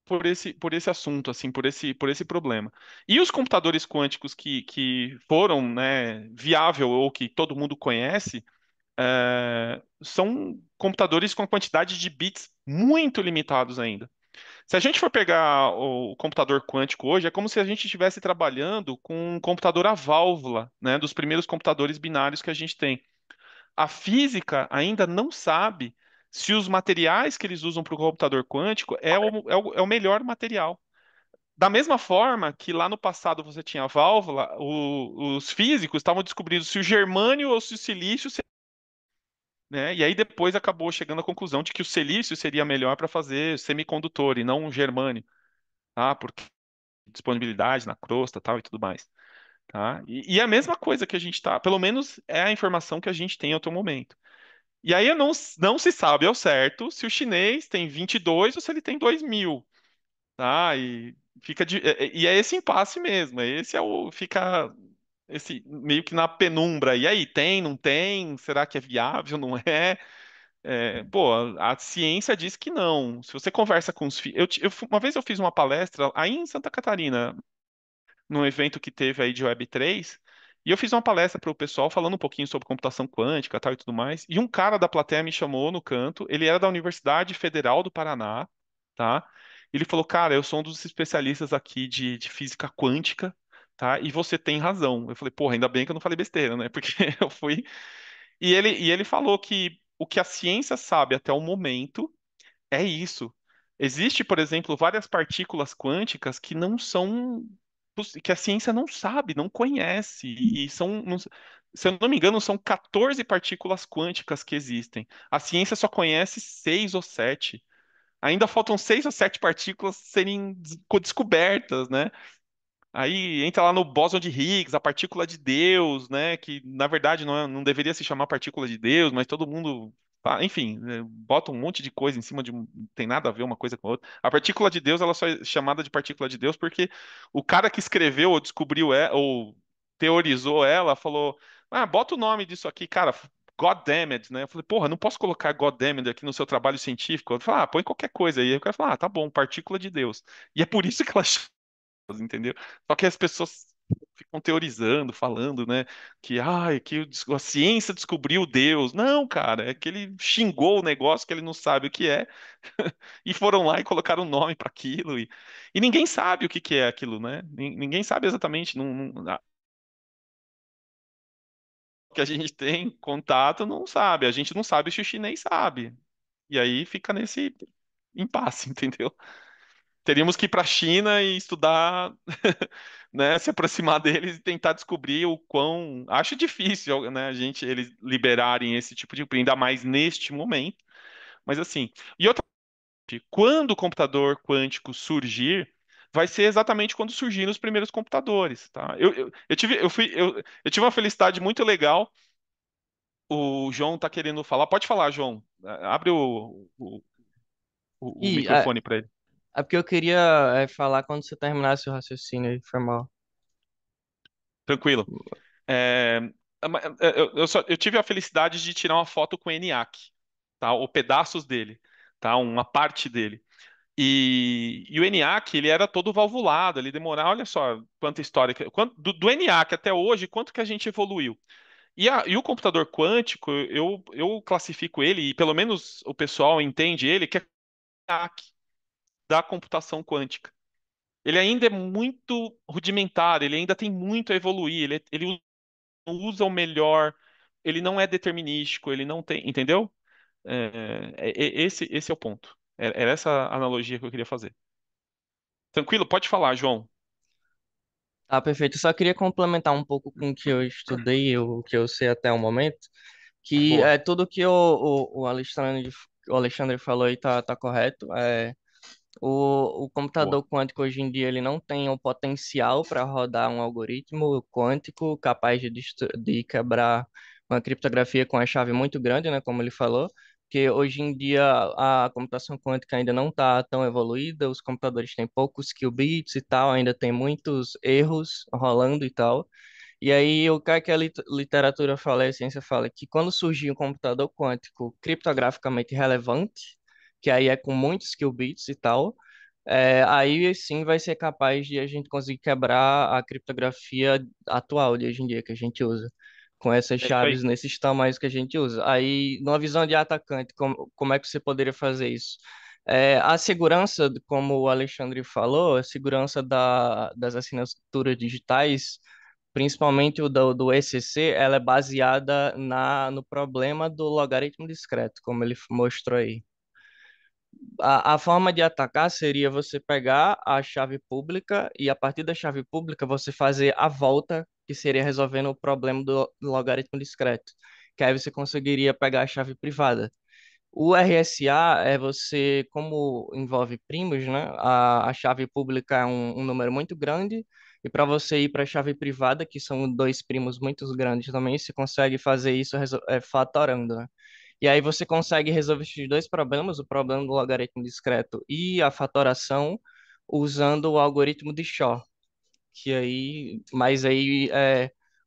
por esse assunto, assim, por esse problema. E os computadores quânticos que foram, né, viável ou que todo mundo conhece, são computadores com a quantidade de bits muito limitados ainda. Se a gente for pegar o computador quântico hoje, é como se a gente estivesse trabalhando com um computador à válvula, né, dos primeiros computadores binários que a gente tem. A física ainda não sabe se os materiais que eles usam para o computador quântico é o melhor material. Da mesma forma que lá no passado você tinha a válvula, os físicos estavam descobrindo se o germânio ou se o silício, né? E aí depois acabou chegando à conclusão de que o silício seria melhor para fazer semicondutor e não o germânio, tá? Porque disponibilidade na crosta, tal e tudo mais, tá? E é a mesma coisa que a gente tá, pelo menos é a informação que a gente tem até o momento. E aí não se sabe ao certo se o chinês tem 22 ou se ele tem 2.000, tá? E é esse impasse mesmo, fica esse meio que na penumbra. E aí, tem, não tem? Será que é viável, não é? Pô, a ciência diz que não. Se você conversa com os filhos. Uma vez eu fiz uma palestra aí em Santa Catarina, num evento que teve aí de Web3, e eu fiz uma palestra para o pessoal falando um pouquinho sobre computação quântica, tal e tudo mais. E um cara da plateia me chamou no canto, ele era da Universidade Federal do Paraná, tá? Ele falou, cara, eu sou um dos especialistas aqui de física quântica, tá? E você tem razão. Eu falei, porra, ainda bem que eu não falei besteira, né? Porque eu fui. E ele falou que o que a ciência sabe até o momento é isso. Existe, por exemplo, várias partículas quânticas que não são, que a ciência não sabe, não conhece, e se eu não me engano, são 14 partículas quânticas que existem. A ciência só conhece 6 ou 7. Ainda faltam 6 ou 7 partículas serem descobertas, né? Aí entra lá no bóson de Higgs, a partícula de Deus, né? Que na verdade não deveria se chamar partícula de Deus, mas todo mundo, enfim, bota um monte de coisa em cima de um, não tem nada a ver uma coisa com a outra. A partícula de Deus, ela só é chamada de partícula de Deus porque o cara que escreveu ou descobriu ou teorizou ela falou, bota o nome disso aqui, cara. God damn it, né? Eu falei, porra, não posso colocar God damn it aqui no seu trabalho científico. Eu falei, põe qualquer coisa aí. Aí o cara falou, tá bom, partícula de Deus. E é por isso que ela entendeu? Só que as pessoas ficam teorizando, falando, né, que a ciência descobriu Deus. Não, cara, é que ele xingou o negócio que ele não sabe o que é, e foram lá e colocaram um nome para aquilo, e ninguém sabe o que é aquilo, né? Ninguém sabe exatamente, que a gente tem contato não sabe, a gente não sabe se o chinês sabe. E aí fica nesse impasse, entendeu? Teríamos que ir para a China e estudar, né, se aproximar deles e tentar descobrir o quão. Acho difícil, né, eles liberarem esse tipo de, ainda mais neste momento. Mas assim, e outra, quando o computador quântico surgir, vai ser exatamente quando surgiram os primeiros computadores, tá? Eu tive uma felicidade muito legal. O João tá querendo falar. Pode falar, João. Abre o E microfone para ele. é porque eu queria falar quando você terminasse o raciocínio aí, foi mal. Tranquilo. É, eu tive a felicidade de tirar uma foto com o ENIAC, tá? Ou pedaços dele, tá? Uma parte dele. E o ENIAC, ele era todo valvulado, ele demorava, olha só quanta história, do ENIAC até hoje, quanto que a gente evoluiu. E o computador quântico, eu classifico ele, e pelo menos o pessoal entende ele, que é o ENIAC da computação quântica. Ele ainda é muito rudimentar, ele ainda tem muito a evoluir, ele usa o melhor, ele não é determinístico, ele não tem, entendeu? Esse é o ponto. Era essa analogia que eu queria fazer. Tranquilo? Pode falar, João. Tá, perfeito. Eu só queria complementar um pouco com o que eu estudei, o que eu sei até o momento, que Boa. é tudo que o Alexandre falou aí tá correto. O Boa. computador quântico hoje em dia ele não tem o potencial para rodar um algoritmo quântico capaz de quebrar uma criptografia com a chave muito grande, né, como ele falou, porque hoje em dia a computação quântica ainda não está tão evoluída, os computadores têm poucos qubits e tal, ainda tem muitos erros rolando e tal. E aí, o que é que a literatura fala, a ciência fala, que quando surgir um computador quântico criptograficamente relevante, que aí é com muitos qubits e tal, aí sim vai ser capaz de a gente conseguir quebrar a criptografia atual de hoje em dia que a gente usa, com essas É isso chaves aí. nesses tamanhos que a gente usa. Aí, numa visão de atacante, como é que você poderia fazer isso? A segurança, como o Alexandre falou, a segurança das assinaturas digitais, principalmente o do ECC, ela é baseada no problema do logaritmo discreto, como ele mostrou aí. A forma de atacar seria você pegar a chave pública e, a partir da chave pública, você fazer a volta, que seria resolvendo o problema do logaritmo discreto. Que aí você conseguiria pegar a chave privada. O RSA é você, como envolve primos, né? A chave pública é um número muito grande, e para você ir para a chave privada, que são dois primos muito grandes também, você consegue fazer isso fatorando, né? E aí você consegue resolver esses dois problemas, o problema do logaritmo discreto e a fatoração, usando o algoritmo de Shor, mas aí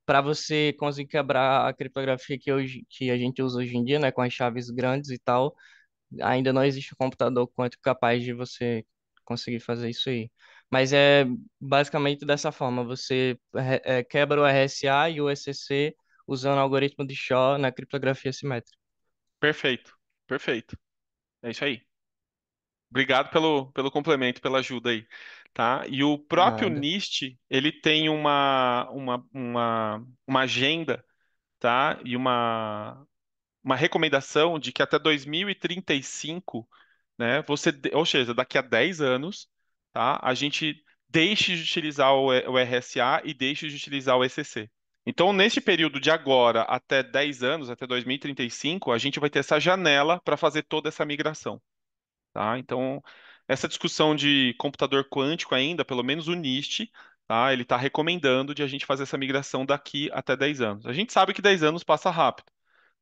para você conseguir quebrar a criptografia que a gente usa hoje em dia, né, com as chaves grandes e tal, ainda não existe um computador quântico capaz de você conseguir fazer isso aí. Mas é basicamente dessa forma, você quebra o RSA e o ECC usando o algoritmo de Shor na criptografia simétrica. Perfeito. Perfeito. É isso aí. Obrigado pelo complemento, pela ajuda aí, tá? E o próprio Nada. NIST, ele tem uma agenda, tá? E uma recomendação de que até 2035, né, ou seja, daqui a 10 anos, tá? A gente deixe de utilizar o RSA e deixe de utilizar o ECC. Então, nesse período de agora até 10 anos, até 2035, a gente vai ter essa janela para fazer toda essa migração. Tá? Então, essa discussão de computador quântico ainda, pelo menos o NIST, tá? Ele está recomendando de a gente fazer essa migração daqui até 10 anos. A gente sabe que 10 anos passa rápido,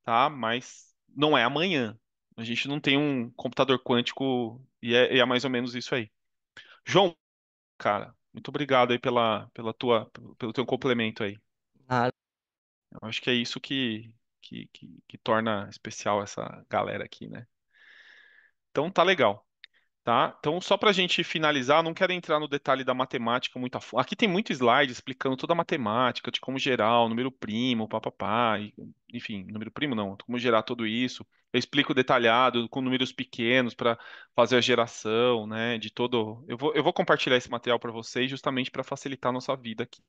tá? Mas não é amanhã. A gente não tem um computador quântico e é mais ou menos isso aí. João, cara, muito obrigado aí pelo teu complemento aí. Nada. Eu acho que é isso que torna especial essa galera aqui, né? Então tá legal. Tá? Então, só para a gente finalizar, eu não quero entrar no detalhe da matemática muito a fundo. Aqui tem muito slide explicando toda a matemática, de como gerar o número primo, papapá, enfim, número primo não, como gerar tudo isso. Eu explico detalhado, com números pequenos para fazer a geração, né, de todo. Eu vou compartilhar esse material para vocês justamente para facilitar a nossa vida aqui.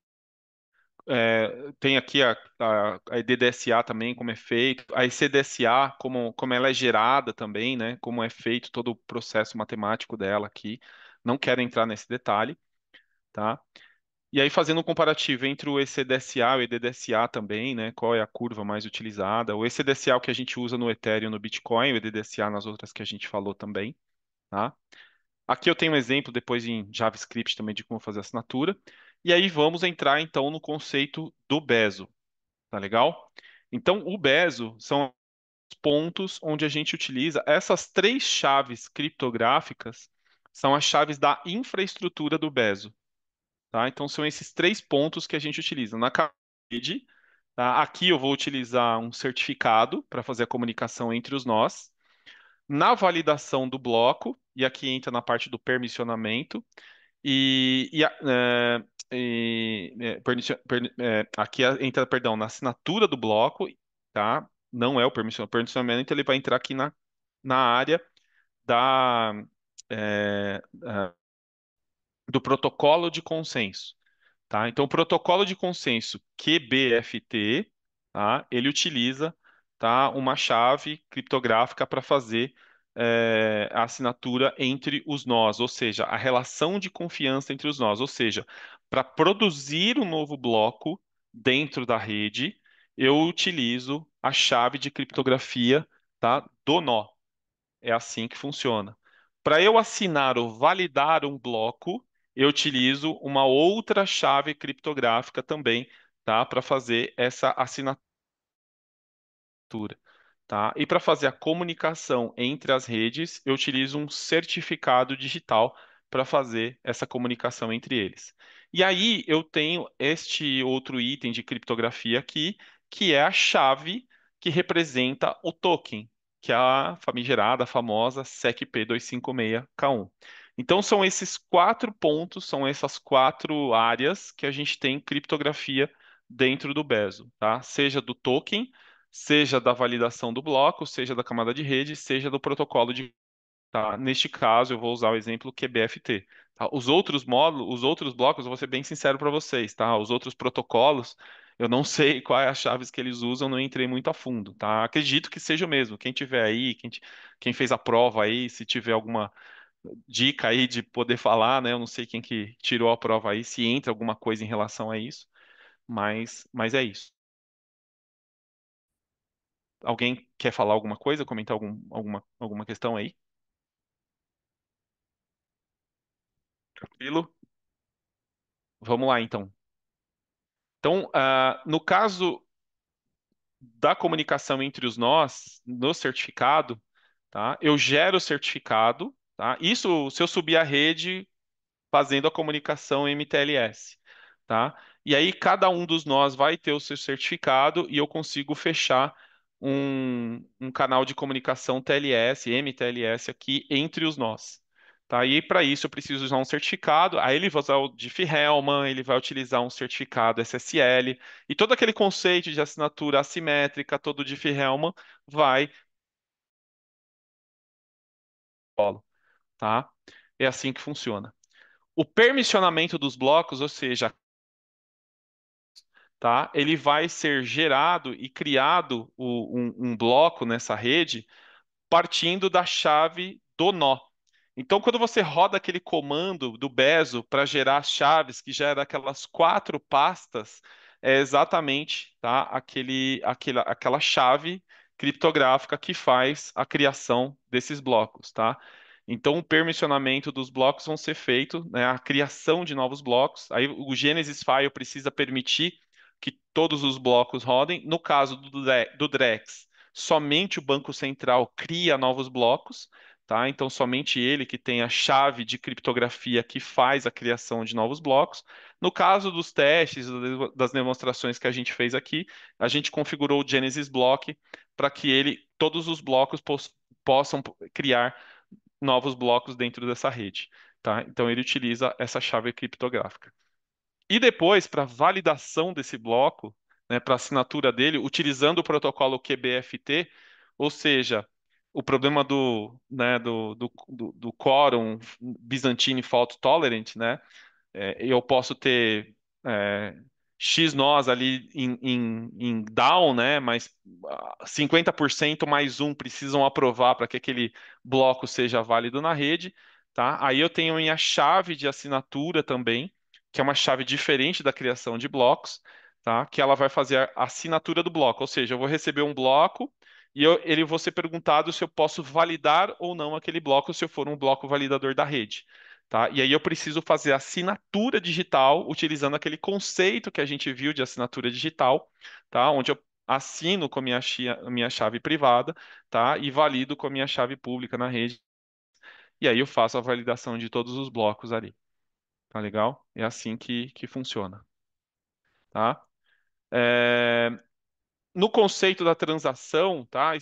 Tem aqui a EDDSA também, como é feito, a ECDSA, como ela é gerada também, né? Como é feito todo o processo matemático dela aqui. Não quero entrar nesse detalhe, tá? E aí, fazendo um comparativo entre o ECDSA e o EDDSA também, né? Qual é a curva mais utilizada? O ECDSA é o que a gente usa no Ethereum e no Bitcoin, o EDDSA nas outras que a gente falou também, tá? Aqui eu tenho um exemplo depois em JavaScript também de como fazer a assinatura. E aí vamos entrar então no conceito do Bezo. Tá legal? Então, o Bezo são os pontos onde a gente utiliza essas três chaves criptográficas, são as chaves da infraestrutura do Bezo, tá? Então, são esses três pontos que a gente utiliza. Na rede, tá? Aqui eu vou utilizar um certificado para fazer a comunicação entre os nós. na validação do bloco, e aqui entra na parte do permissionamento, aqui entra, perdão, na assinatura do bloco, tá? Não é o permissionamento. O permissionamento ele vai entrar aqui na área da, do protocolo de consenso. Tá? Então, o protocolo de consenso QBFT, tá? Ele utiliza, tá, uma chave criptográfica para fazer a assinatura entre os nós, ou seja, a relação de confiança entre os nós. Ou seja, para produzir um novo bloco dentro da rede, eu utilizo a chave de criptografia, tá, do nó. É assim que funciona. Para eu assinar ou validar um bloco, eu utilizo uma outra chave criptográfica também, tá? Para fazer essa assinatura, tá? E para fazer a comunicação entre as redes, eu utilizo um certificado digital para fazer essa comunicação entre eles. E aí eu tenho este outro item de criptografia aqui, que é a chave que representa o token, que é a famigerada, famosa SECP256K1. Então são esses quatro pontos, são essas quatro áreas que a gente tem criptografia dentro do Bezo, tá? Seja do token, seja da validação do bloco, seja da camada de rede, seja do protocolo de. Tá? Neste caso, eu vou usar o exemplo QBFT. Tá? Os outros módulos, os outros blocos, eu vou ser bem sincero para vocês, tá? Os outros protocolos, eu não sei quais as chaves que eles usam, não entrei muito a fundo, tá? Acredito que seja o mesmo. Quem tiver aí, quem fez a prova aí, se tiver alguma dica aí de poder falar, né? Eu não sei quem que tirou a prova aí, se entra alguma coisa em relação a isso, mas é isso. Alguém quer falar alguma coisa, comentar alguma questão aí? Tranquilo? Vamos lá, então. Então, no caso da comunicação entre os nós, no certificado, tá? Eu gero o certificado, tá? Isso se eu subir a rede fazendo a comunicação MTLS, tá? E aí cada um dos nós vai ter o seu certificado e eu consigo fechar um canal de comunicação TLS, MTLS aqui entre os nós. Tá? E para isso eu preciso usar um certificado. Aí ele vai usar o Diffie-Hellman, ele vai utilizar um certificado SSL e todo aquele conceito de assinatura assimétrica, todo o Diffie-Hellman vai, tá? É assim que funciona. O permissionamento dos blocos, ou seja, tá? Ele vai ser gerado e criado um bloco nessa rede partindo da chave do nó. Então, quando você roda aquele comando do Bezo para gerar as chaves, que gera aquelas quatro pastas, é exatamente, tá, aquela chave criptográfica que faz a criação desses blocos, tá? Então, o permissionamento dos blocos vão ser feito, né, a criação de novos blocos. Aí, o Genesis File precisa permitir que todos os blocos rodem. No caso do Drex, somente o Banco Central cria novos blocos, tá? Então, somente ele que tem a chave de criptografia que faz a criação de novos blocos. No caso dos testes, das demonstrações que a gente fez aqui, a gente configurou o Genesis Block para que todos os blocos possam criar novos blocos dentro dessa rede, tá? Então, ele utiliza essa chave criptográfica. E depois, para validação desse bloco, né, para assinatura dele, utilizando o protocolo QBFT, ou seja, o problema do quórum Byzantine Fault Tolerant, né? Eu posso ter é, X nós ali em down, né? Mas 50% mais um precisam aprovar para que aquele bloco seja válido na rede, tá? Aí eu tenho a minha chave de assinatura também, que é uma chave diferente da criação de blocos, tá? Que ela vai fazer a assinatura do bloco, ou seja, eu vou receber um bloco e ele vou ser perguntado se eu posso validar ou não aquele bloco, se eu for um bloco validador da rede. Tá? E aí eu preciso fazer a assinatura digital utilizando aquele conceito que a gente viu de assinatura digital, tá? Onde eu assino com a minha chave privada, tá? E valido com a minha chave pública na rede. E aí eu faço a validação de todos os blocos ali. Tá legal? É assim que funciona, tá? É, no conceito da transação, tá?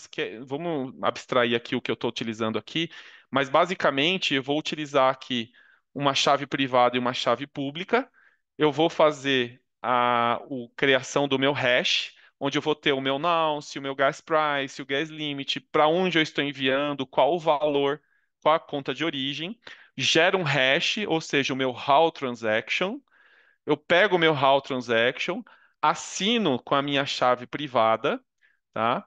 Vamos abstrair aqui o que eu estou utilizando aqui, mas basicamente eu vou utilizar aqui uma chave privada e uma chave pública. Eu vou fazer a criação do meu hash, onde eu vou ter o meu nonce, o meu gas price, o gas limit, para onde eu estou enviando, qual o valor, qual a conta de origem. Gera um hash, ou seja, o meu how transaction. Eu pego o meu how transaction, assino com a minha chave privada, tá?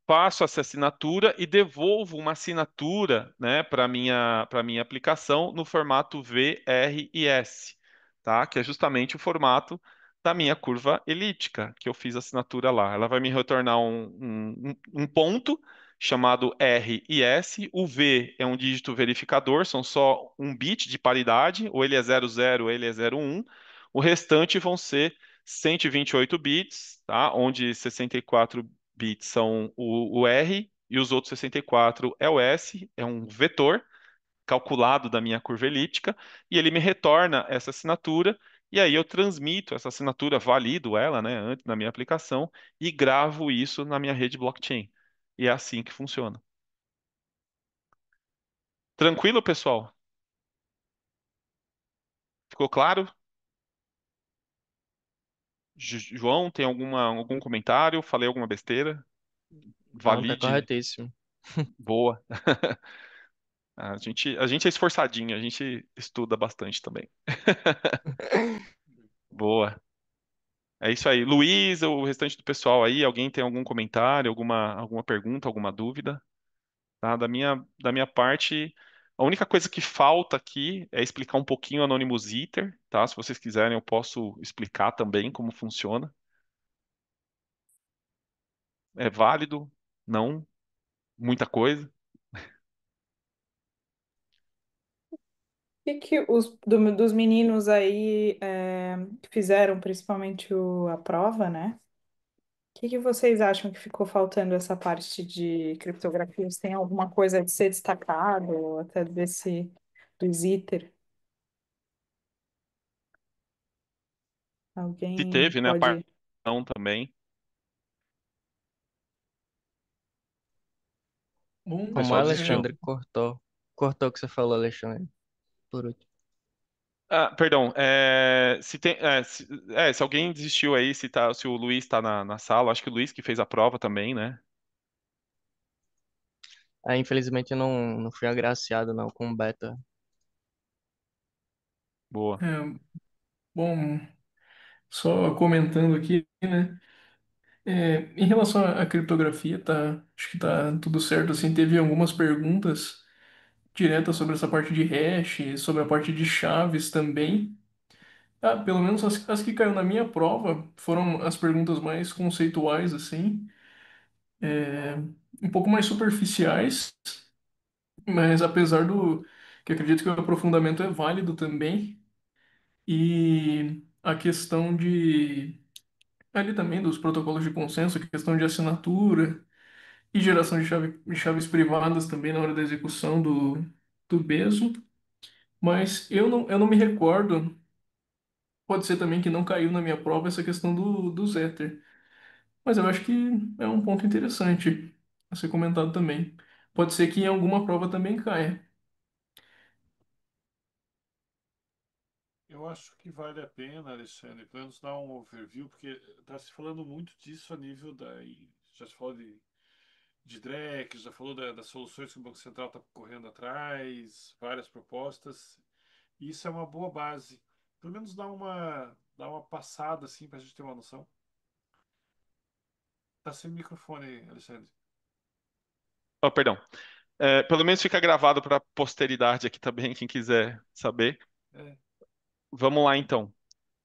Faço essa assinatura e devolvo uma assinatura, né, para minha aplicação no formato VRIS, tá? Que é justamente o formato da minha curva elíptica que eu fiz a assinatura lá. Ela vai me retornar um ponto chamado RIS. O V é um dígito verificador, são só um bit de paridade, ou ele é 00, ou ele é 01. O restante vão ser 128 bits, tá? Onde 64 bits são o R e os outros 64 é o S, é um vetor calculado da minha curva elíptica, e ele me retorna essa assinatura, e aí eu transmito essa assinatura, valido ela, né, antes na minha aplicação, e gravo isso na minha rede blockchain. E é assim que funciona. Tranquilo, pessoal? Ficou claro? João, tem algum comentário? Falei alguma besteira? Não, tá Valide? corretíssimo. Boa. A gente é esforçadinho, a gente estuda bastante também. Boa. É isso aí. Luiz, o restante do pessoal aí, alguém tem algum comentário, alguma pergunta, alguma dúvida? Tá? Da minha parte, a única coisa que falta aqui é explicar um pouquinho o Anonymous Ether, tá? Se vocês quiserem, eu posso explicar também como funciona. É válido? Não? Muita coisa? Que dos meninos aí que fizeram principalmente a prova, né? Que vocês acham que ficou faltando essa parte de criptografia? Tem alguma coisa de ser destacado, ou até dos ITER? Se Alguém teve, né? A parte pode. não também. O Bom, Como pessoal a desistiu. Alexandre cortou. Cortou o que você falou, Alexandre, por último. Ah, perdão. Se alguém desistiu aí, se o Luiz está na sala, acho que o Luiz que fez a prova também, né? Aí, infelizmente, eu não fui agraciado, não, com o beta. Boa. É, bom, só comentando aqui, né? Em relação à criptografia, tá, acho que tá tudo certo, assim, teve algumas perguntas diretas sobre essa parte de hash, sobre a parte de chaves também. Ah, pelo menos as que caiu na minha prova foram as perguntas mais conceituais, assim, é, um pouco mais superficiais, mas apesar do que eu acredito que o aprofundamento é válido também, e a questão de ali também dos protocolos de consenso, questão de assinatura e geração de chaves privadas também na hora da execução do BESO. Mas eu não me recordo, pode ser também que não caiu na minha prova essa questão do Ether. Mas eu acho que é um ponto interessante a ser comentado também. Pode ser que em alguma prova também caia. eu acho que vale a pena, Alexandre, pelo menos dar um overview, porque está se falando muito disso a nível da. Já se falou de DREX, já falou das soluções que o Banco Central está correndo atrás, várias propostas. E isso é uma boa base. Pelo menos dar uma passada assim para a gente ter uma noção. Tá sem microfone, Alexandre. Oh, perdão. Pelo menos fica gravado para a posteridade aqui também, quem quiser saber. É, Vamos lá, então.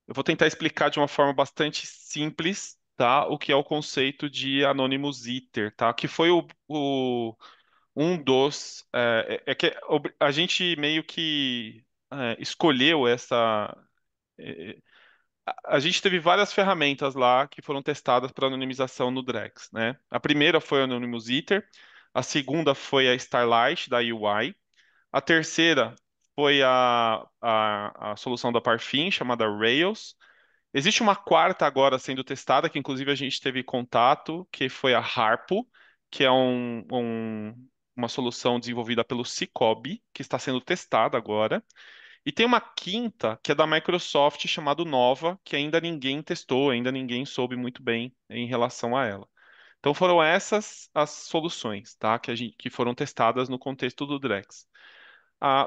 Eu vou tentar explicar de uma forma bastante simples, tá? O que é o conceito de Anonymous Ether, tá? Que foi um dos. É que a gente meio que escolheu essa. é, a gente teve várias ferramentas lá que foram testadas para anonimização no Drex, né? A primeira foi o Anonymous Ether, a segunda foi a Starlight da UI, a terceira foi a solução da Parfin chamada Rails, Existe uma quarta agora sendo testada, que inclusive a gente teve contato, que foi a Harpo, que é uma solução desenvolvida pelo Cicobi, que está sendo testada agora. E tem uma quinta, que é da Microsoft, chamada Nova, que ainda ninguém testou, ainda ninguém soube muito bem em relação a ela. Então foram essas as soluções, tá, que foram testadas no contexto do Drex.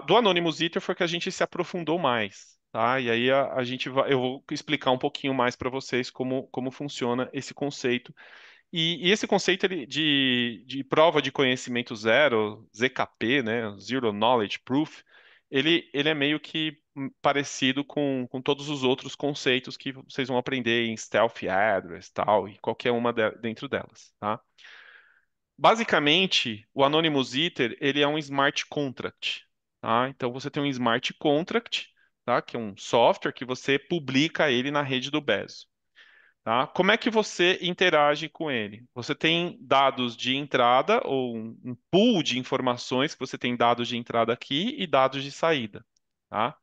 Do Anonymous Eater foi que a gente se aprofundou mais, tá? E aí eu vou explicar um pouquinho mais para vocês como funciona esse conceito. E esse conceito de prova de conhecimento zero, ZKP, né? Zero Knowledge Proof, ele é meio que parecido com todos os outros conceitos que vocês vão aprender em Stealth Address, tal, e qualquer uma dentro delas, tá? Basicamente, o Anonymous Eater, ele é um smart contract, tá? Então você tem um smart contract, tá? Que é um software que você publica ele na rede do Bezo, tá? Como é que você interage com ele? Você tem dados de entrada ou um pool de informações que você tem dados de entrada aqui e dados de saída, tá?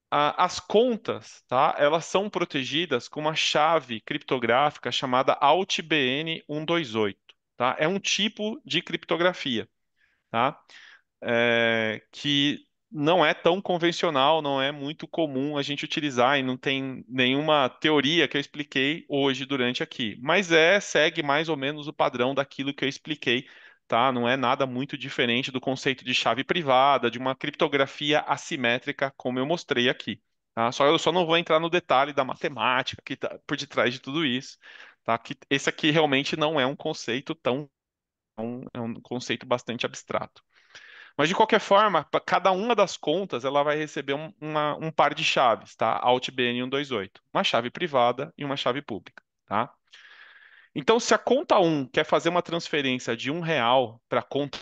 As contas, tá? Elas são protegidas com uma chave criptográfica chamada AltBN 128, tá? É um tipo de criptografia, tá? Que não é tão convencional, não é muito comum a gente utilizar e não tem nenhuma teoria que eu expliquei hoje durante aqui, mas segue mais ou menos o padrão daquilo que eu expliquei, tá? Não é nada muito diferente do conceito de chave privada, de uma criptografia assimétrica, como eu mostrei aqui, tá? Eu só não vou entrar no detalhe da matemática que tá por detrás de tudo isso, tá? Que esse aqui realmente não é um conceito é um conceito bastante abstrato. Mas de qualquer forma, cada uma das contas ela vai receber um par de chaves, tá? AltBN 128, uma chave privada e uma chave pública, tá? Então, se a conta um quer fazer uma transferência de R$ 1 para a conta,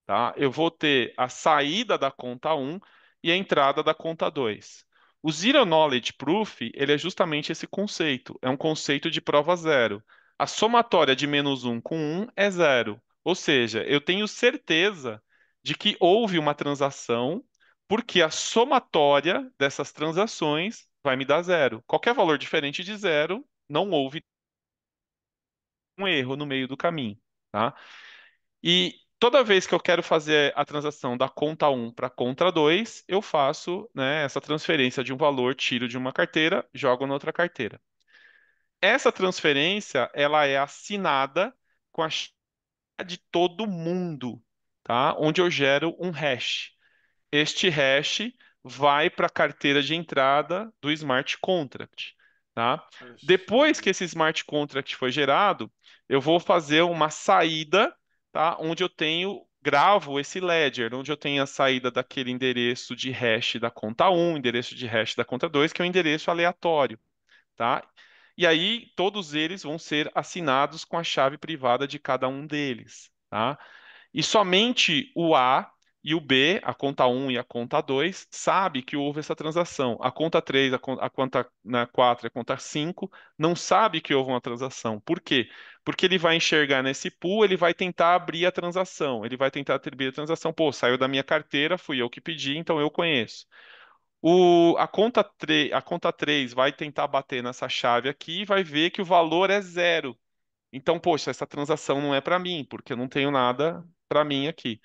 tá? Eu vou ter a saída da conta um e a entrada da conta 2. O Zero Knowledge Proof, ele é justamente esse conceito, é um conceito de prova zero. A somatória de -1 com um é zero. Ou seja, eu tenho certeza de que houve uma transação, porque a somatória dessas transações vai me dar zero. Qualquer valor diferente de zero, não houve um erro no meio do caminho, tá? E toda vez que eu quero fazer a transação da conta um para a conta 2, eu faço, né, essa transferência de um valor, tiro de uma carteira, jogo na outra carteira. Essa transferência, ela é assinada com a chave de todo mundo, tá? Onde eu gero um hash. Este hash vai para a carteira de entrada do smart contract, tá? Depois que Alexandre, esse smart contract foi gerado, eu vou fazer uma saída, tá? Onde eu gravo esse ledger, onde eu tenho a saída daquele endereço de hash da conta um, endereço de hash da conta 2, que é um endereço aleatório, tá? E aí todos eles vão ser assinados com a chave privada de cada um deles, tá? E somente o A e o B, a conta um e a conta 2, sabe que houve essa transação. A conta 3, a conta 4 e a conta 5 não sabe que houve uma transação. Por quê? Porque ele vai enxergar nesse pool, ele vai tentar abrir a transação. Ele vai tentar abrir a transação. Pô, saiu da minha carteira, fui eu que pedi, então eu conheço. A conta 3 vai tentar bater nessa chave aqui e vai ver que o valor é zero. Então, poxa, essa transação não é para mim, porque eu não tenho nada para mim aqui.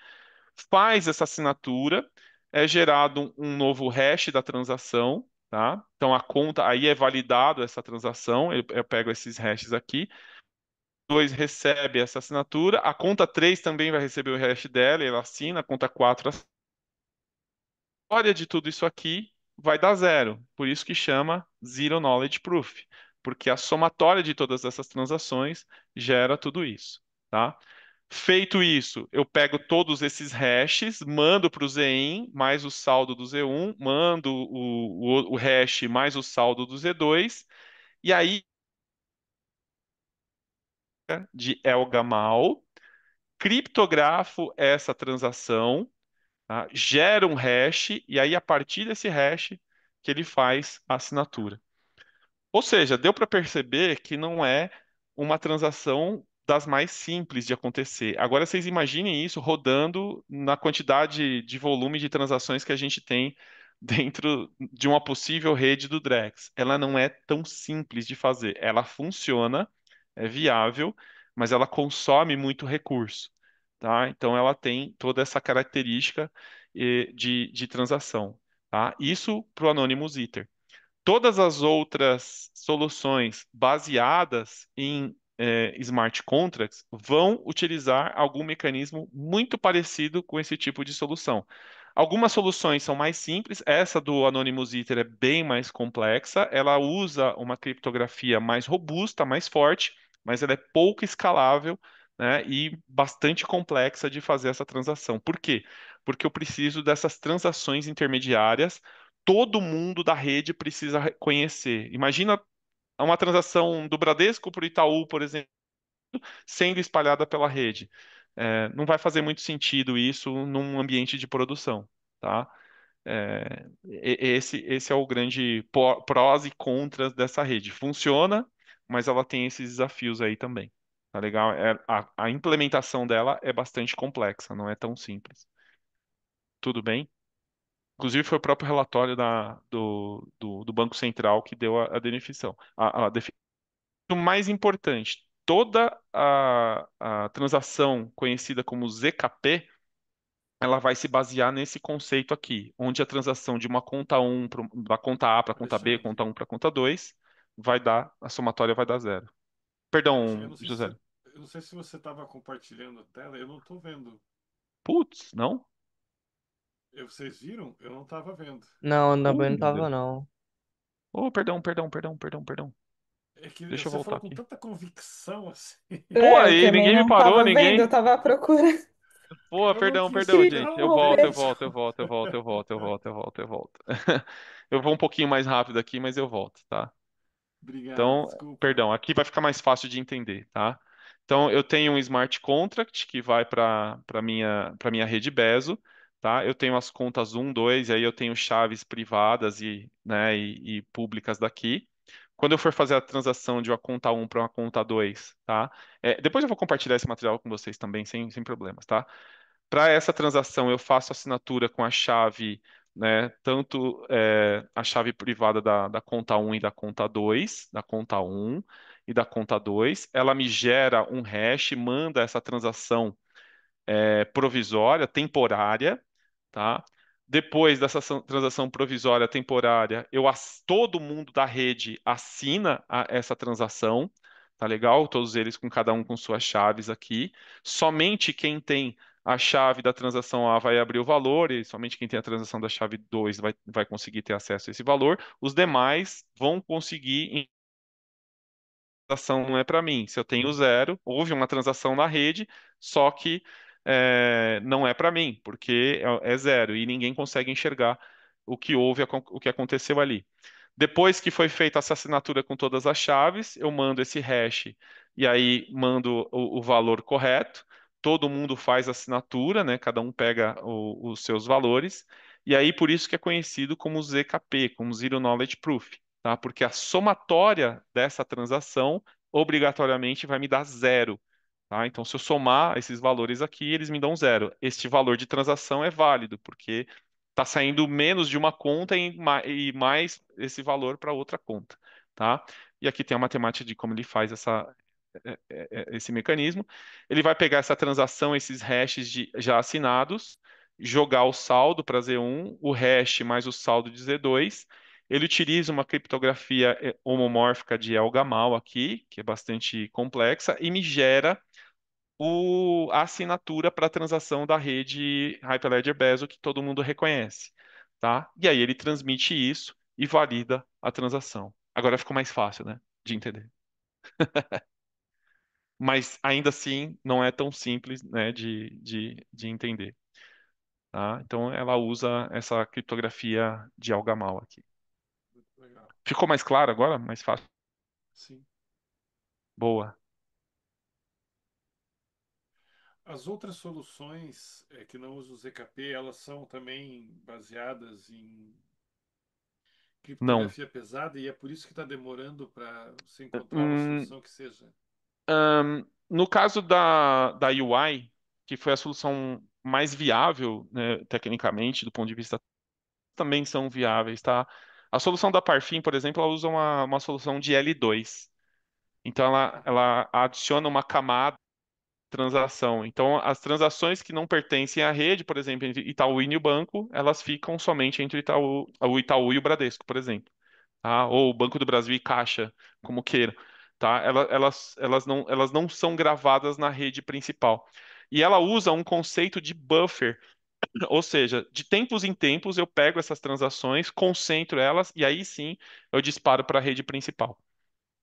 Faz essa assinatura, é gerado um novo hash da transação, tá? Então a conta, aí é validado essa transação, eu pego esses hashes aqui, 2 recebe essa assinatura, a conta 3 também vai receber o hash dela, ela assina, a conta 4 história de tudo isso aqui vai dar zero. Por isso que chama Zero Knowledge Proof, porque a somatória de todas essas transações gera tudo isso, tá? Feito isso, eu pego todos esses hashes, mando para o Zen mais o saldo do Z1, mando o hash mais o saldo do Z2, e aí de Elgamal, criptografo essa transação, tá? Gera um hash, e aí a partir desse hash que ele faz a assinatura. Ou seja, deu para perceber que não é uma transação das mais simples de acontecer. Agora vocês imaginem isso rodando na quantidade de volume de transações que a gente tem dentro de uma possível rede do Drex. Ela não é tão simples de fazer. Ela funciona, é viável, mas ela consome muito recurso, tá? Então ela tem toda essa característica de transação, tá? Isso para o Anonymous Ether. Todas as outras soluções baseadas em smart contracts vão utilizar algum mecanismo muito parecido com esse tipo de solução. Algumas soluções são mais simples, essa do Anonymous Ether é bem mais complexa, ela usa uma criptografia mais robusta, mais forte, mas ela é pouco escalável, né, e bastante complexa de fazer essa transação. Por quê? Porque eu preciso dessas transações intermediárias, todo mundo da rede precisa conhecer. Imagina uma transação do Bradesco para o Itaú, por exemplo, sendo espalhada pela rede. Não vai fazer muito sentido isso num ambiente de produção, tá? Esse é o grande prós e contras dessa rede. Funciona, mas ela tem esses desafios aí também. Tá legal? A implementação dela é bastante complexa, não é tão simples. Tudo bem? Inclusive, foi o próprio relatório do Banco Central que deu a definição. O mais importante, toda a transação conhecida como ZKP, ela vai se basear nesse conceito aqui, onde a transação de uma conta da conta A para a conta B, Alexandre, conta um para a conta 2, vai dar, a somatória vai dar zero. Alexandre, Perdão, José. eu não sei se você estava compartilhando a tela, eu não estou vendo. Putz, não? Vocês viram? Eu não estava vendo. Não, também não Meu tava, Deus. não. Oh, perdão. É que Deixa eu você voltar falou com aqui. tanta convicção assim. Pô, Eu aí também ninguém me não parou, estava vendo, eu ninguém. estava à procura. Pô, Eu não quis te perdão, Escrito, tirar gente. o Eu vamos volto, ver. eu volto, eu volto, eu volto, eu volto, eu volto, eu volto, eu volto. Eu vou um pouquinho mais rápido aqui, mas eu volto, tá? Obrigado, Então, desculpa. perdão, aqui vai ficar mais fácil de entender, tá? Então, eu tenho um smart contract que vai para minha rede Bezo, tá? Eu tenho as contas um, 2, e aí eu tenho chaves privadas né, e públicas daqui. Quando eu for fazer a transação de uma conta um para uma conta 2, tá? Depois eu vou compartilhar esse material com vocês também, sem problemas, tá? Para essa transação, eu faço assinatura com a chave, né, tanto a chave privada da conta um e da conta 2, da conta um e da conta 2. Ela me gera um hash, manda essa transação provisória, temporária, tá? Depois dessa transação provisória temporária, todo mundo da rede assina essa transação, tá legal? Todos eles com cada um com suas chaves aqui. Somente quem tem a chave da transação A vai abrir o valor, e somente quem tem a transação da chave 2 vai conseguir ter acesso a esse valor. Os demais vão conseguir transação não é para mim. Se eu tenho zero, houve uma transação na rede, só que não é para mim, porque é zero e ninguém consegue enxergar o que houve, o que aconteceu ali. Depois que foi feita essa assinatura com todas as chaves, eu mando esse hash e aí mando o valor correto. Todo mundo faz a assinatura, né? Cada um pega os seus valores. E aí, por isso que é conhecido como ZKP, como Zero Knowledge Proof, tá? Porque a somatória dessa transação obrigatoriamente vai me dar zero, tá? Então, se eu somar esses valores aqui, eles me dão zero. Este valor de transação é válido, porque está saindo menos de uma conta e mais esse valor para outra conta, tá? E aqui tem a matemática de como ele faz esse mecanismo. Ele vai pegar essa transação, esses hashes já assinados, jogar o saldo para Z1, o hash mais o saldo de Z2. Ele utiliza uma criptografia homomórfica de El-Gamal aqui, que é bastante complexa, e me gera a assinatura para a transação da rede Hyperledger Bezo que todo mundo reconhece, tá? E aí ele transmite isso e valida a transação. Agora ficou mais fácil, né, de entender. Mas ainda assim não é tão simples, né, de entender, tá? Então ela usa essa criptografia de Algamal aqui. Muito legal. Ficou mais claro agora? Mais fácil? Sim. Boa. As outras soluções que não usam o ZKP, elas são também baseadas em Não. criptografia pesada e é por isso que está demorando para você encontrar uma Hum, solução que seja. no caso da UI, que foi a solução mais viável, né, tecnicamente, do ponto de vista também são viáveis, tá? A solução da Parfim, por exemplo, ela usa uma solução de L2. Então, ela adiciona uma camada de transação. Então, as transações que não pertencem à rede, por exemplo, entre Itaú e Banco, elas ficam somente entre o Itaú e o Bradesco, por exemplo, tá? Ou o Banco do Brasil e Caixa, como queira, tá? Elas não são gravadas na rede principal. E ela usa um conceito de buffer, ou seja, de tempos em tempos eu pego essas transações, concentro elas e aí sim eu disparo para a rede principal.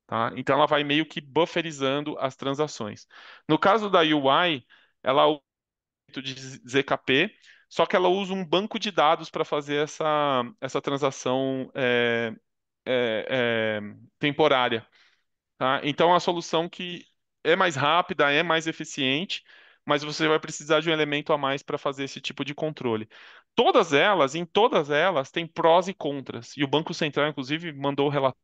Tá? Então ela vai meio que bufferizando as transações. No caso da UI, ela usa o de ZKP, só que ela usa um banco de dados para fazer essa transação temporária. Tá? Então é uma solução que é mais rápida, é mais eficiente, mas você vai precisar de um elemento a mais para fazer esse tipo de controle. Em todas elas, tem prós e contras. E o Banco Central, inclusive, mandou o relatório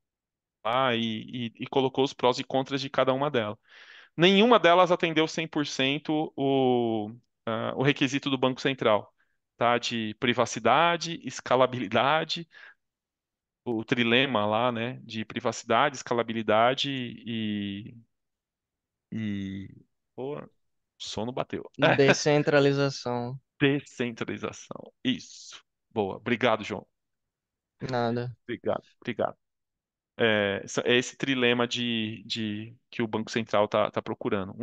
lá e colocou os prós e contras de cada uma delas. Nenhuma delas atendeu 100% o requisito do Banco Central, tá? De privacidade, escalabilidade, o trilema lá, né? De privacidade, escalabilidade e... Pô, sono bateu. Descentralização. Descentralização. Isso. Boa. Obrigado, João. Nada. Obrigado, obrigado. É esse trilema que o Banco Central está procurando.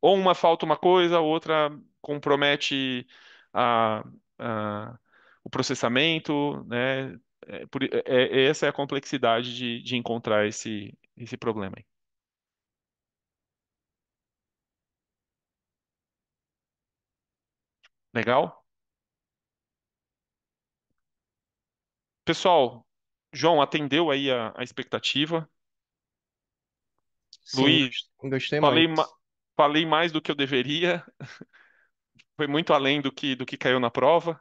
Ou uma falta uma coisa, outra compromete a, a- o processamento, né? Essa é a complexidade de encontrar esse problema aí. Legal? Pessoal, João, atendeu aí a expectativa? Sim, Luiz, gostei falei, muito. ma- falei mais do que eu deveria, foi muito além do que caiu na prova.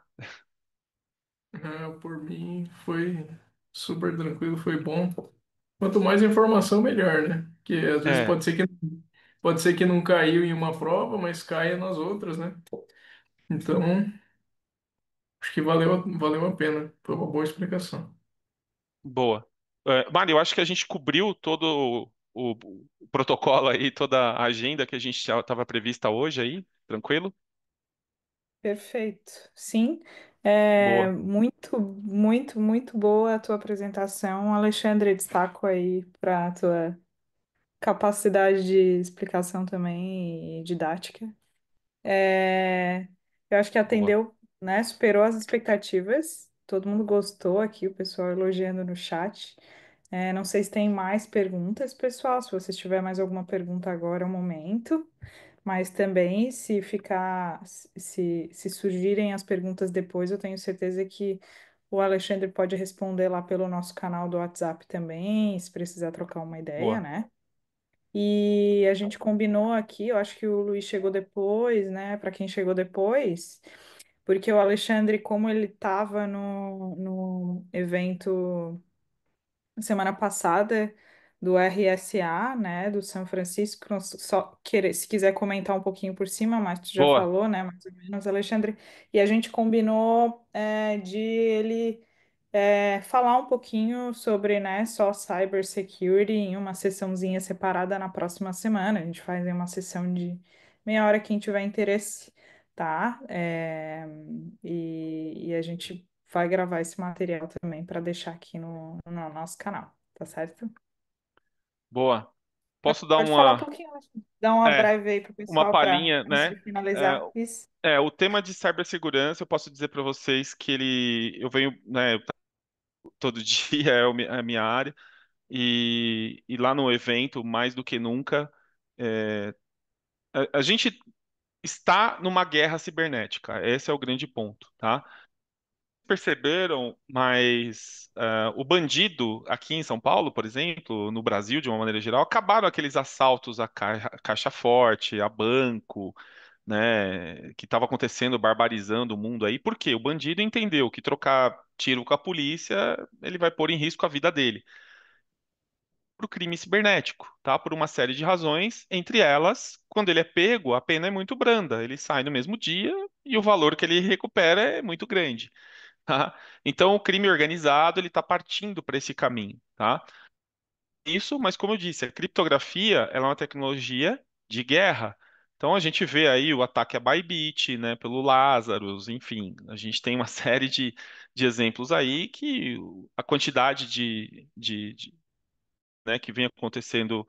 Por mim foi super tranquilo, foi bom. Quanto mais informação, melhor, né? Porque às vezes É, pode ser que não caiu em uma prova, mas caia nas outras, né? Então, acho que valeu a pena. Foi uma boa explicação. boa. Mari, eu acho que a gente cobriu todo o protocolo aí, toda a agenda que a gente já estava prevista hoje aí, tranquilo? Perfeito. Sim, Boa. muito boa a tua apresentação, Alexandre. Destaco aí para a tua capacidade de explicação também e didática. É, eu acho que Boa. atendeu, né? Superou as expectativas. Todo mundo gostou aqui, o pessoal elogiando no chat. Não sei se tem mais perguntas, pessoal. Se você tiver mais alguma pergunta agora é o momento. Mas também, se surgirem as perguntas depois, eu tenho certeza que o Alexandre pode responder lá pelo nosso canal do WhatsApp também, se precisar trocar uma ideia, Boa. né? E a gente combinou aqui, eu acho que o Luiz chegou depois, né? Para quem chegou depois, porque o Alexandre, como ele estava no evento semana passada do RSA, né, do São Francisco, só querer, se quiser comentar um pouquinho por cima, mas tu já Boa. falou, né, mais ou menos, Alexandre, e a gente combinou de ele falar um pouquinho sobre, né, só cybersecurity em uma sessãozinha separada na próxima semana. A gente faz em uma sessão de meia hora, quem tiver interesse, tá? E a gente vai gravar esse material também para deixar aqui no nosso canal, tá certo? Boa. Posso dar Pode falar um pouquinho, dar uma é, breve aí para o uma pessoal para palhinha, antes de né? É, finalizar. Isso. o tema de cibersegurança, eu posso dizer para vocês que eu venho, né, todo dia a minha área, e lá no evento, mais do que nunca, é, a gente está numa guerra cibernética. Esse é o grande ponto, tá? Perceberam, mas o bandido aqui em São Paulo, por exemplo, no Brasil de uma maneira geral, acabaram aqueles assaltos a caixa forte, a banco, né, que estava acontecendo, barbarizando o mundo aí. Por quê? O bandido entendeu que trocar tiro com a polícia, ele vai pôr em risco a vida dele. Para o crime cibernético, tá? Por uma série de razões, entre elas, quando ele é pego, a pena é muito branda, ele sai no mesmo dia e o valor que ele recupera é muito grande. tá? Então, o crime organizado ele está partindo para esse caminho, tá? Isso, mas como eu disse, a criptografia ela é uma tecnologia de guerra. Então a gente vê aí o ataque a Bybit, né, pelo Lazarus, enfim, a gente tem uma série de exemplos aí que a quantidade né, que vem acontecendo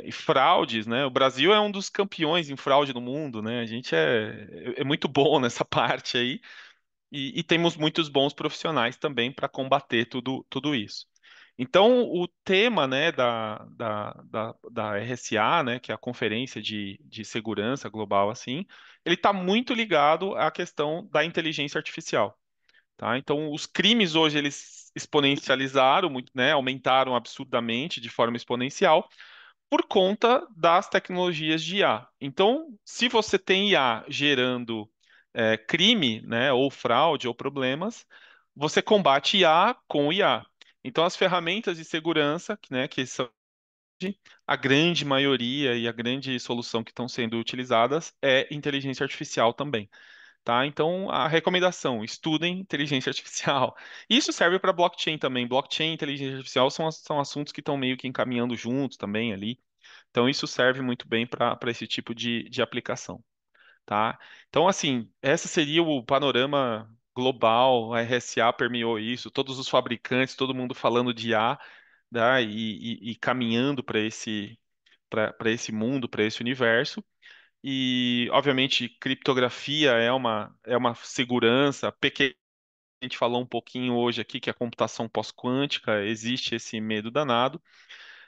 e fraudes, né? O Brasil é um dos campeões em fraude no mundo, né? A gente é muito bom nessa parte aí e temos muitos bons profissionais também para combater tudo isso. Então, o tema, né, da RSA, né, que é a Conferência de Segurança Global, assim, ele está muito ligado à questão da inteligência artificial, tá? Então, os crimes hoje, eles exponencializaram, muito, né, aumentaram absurdamente de forma exponencial, por conta das tecnologias de IA. Então, se você tem IA gerando crime, né, ou fraude ou problemas, você combate IA com IA. Então, as ferramentas de segurança, né, que são a grande maioria e a grande solução que estão sendo utilizadas é inteligência artificial também. Tá? Então, a recomendação, estudem inteligência artificial. Isso serve para blockchain também. Blockchain e inteligência artificial são assuntos que estão meio que encaminhando juntos também ali. Então, isso serve muito bem para esse tipo de aplicação, tá? Então, assim, esse seria o panorama global, a RSA permeou isso, todos os fabricantes, todo mundo falando de IA, tá? E caminhando para esse mundo, para esse universo. E, obviamente, criptografia é uma segurança pequena. A gente falou um pouquinho hoje aqui que a computação pós-quântica existe esse medo danado.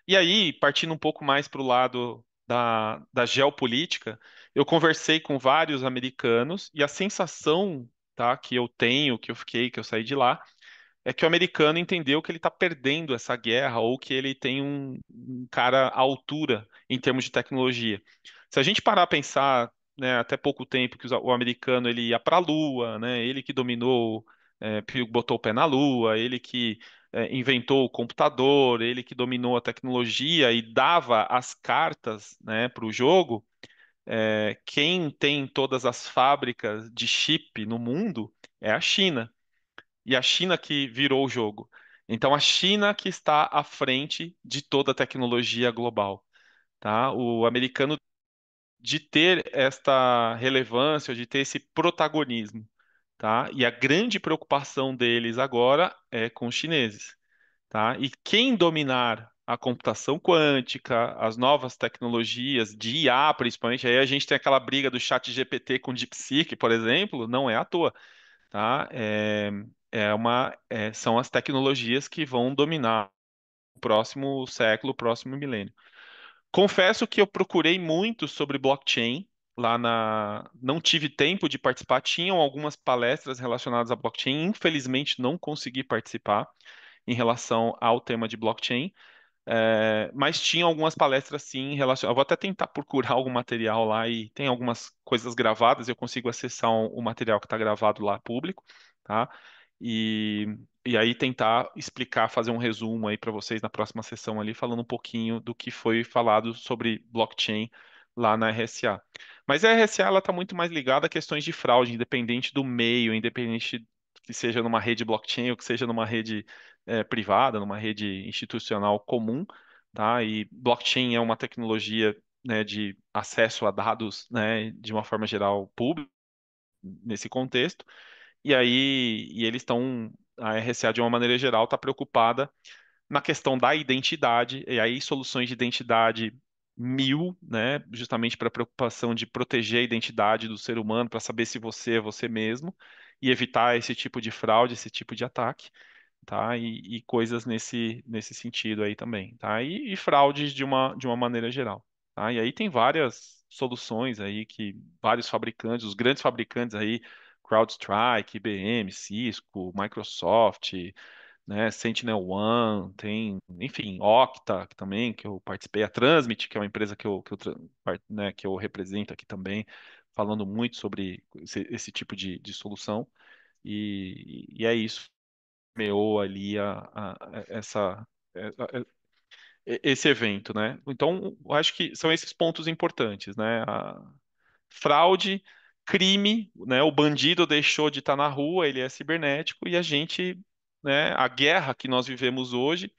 E aí, partindo um pouco mais para o lado da geopolítica, eu conversei com vários americanos e a sensação, tá, que eu tenho, que eu fiquei, que eu saí de lá, é que o americano entendeu que ele está perdendo essa guerra ou que ele tem um cara à altura em termos de tecnologia. Se a gente parar a pensar, né, até pouco tempo que o americano ele ia para a Lua, né, ele que dominou, que botou o pé na Lua, ele que inventou o computador, ele que dominou a tecnologia e dava as cartas, né, para o jogo. Quem tem todas as fábricas de chip no mundo é a China e a China que virou o jogo. Então, a China que está à frente de toda a tecnologia global, tá? O americano de ter esta relevância, de ter esse protagonismo, tá? E a grande preocupação deles agora é com os chineses, tá? E quem dominar a computação quântica, as novas tecnologias de IA, principalmente, aí a gente tem aquela briga do chat GPT com o DeepSeek, por exemplo, não é à toa, tá? São as tecnologias que vão dominar o próximo século, o próximo milênio. Confesso que eu procurei muito sobre blockchain não tive tempo de participar. Tinham algumas palestras relacionadas a blockchain, infelizmente não consegui participar em relação ao tema de blockchain. Mas tinha algumas palestras sim relacionadas. Eu vou até tentar procurar algum material lá e tem algumas coisas gravadas, eu consigo acessar o material que está gravado lá público, tá? E, e aí tentar explicar, fazer um resumo aí para vocês na próxima sessão ali, falando um pouquinho do que foi falado sobre blockchain lá na RSA. Mas a RSA ela está muito mais ligada a questões de fraude, independente do meio, independente que seja numa rede blockchain ou que seja numa rede privada, numa rede institucional comum, tá? E blockchain é uma tecnologia, né, de acesso a dados, né, de uma forma geral pública nesse contexto. E eles estão, a RSA de uma maneira geral está preocupada na questão da identidade, e aí soluções de identidade mil, né, justamente para a preocupação de proteger a identidade do ser humano, para saber se você é você mesmo e evitar esse tipo de fraude, esse tipo de ataque, tá? E coisas nesse sentido aí também, tá? E fraudes de uma maneira geral, tá? E aí tem várias soluções aí que vários fabricantes, os grandes fabricantes aí, CrowdStrike, IBM, Cisco, Microsoft, né, SentinelOne, tem, enfim, Okta que também, que eu participei, a Transmit, que é uma empresa né, que eu represento aqui também, falando muito sobre esse tipo de solução. E é isso meou ali esse evento, né? Então, eu acho que são esses pontos importantes, né? A fraude crime, né? O bandido deixou de estar na rua, ele é cibernético e a gente, né? A guerra que nós vivemos hoje,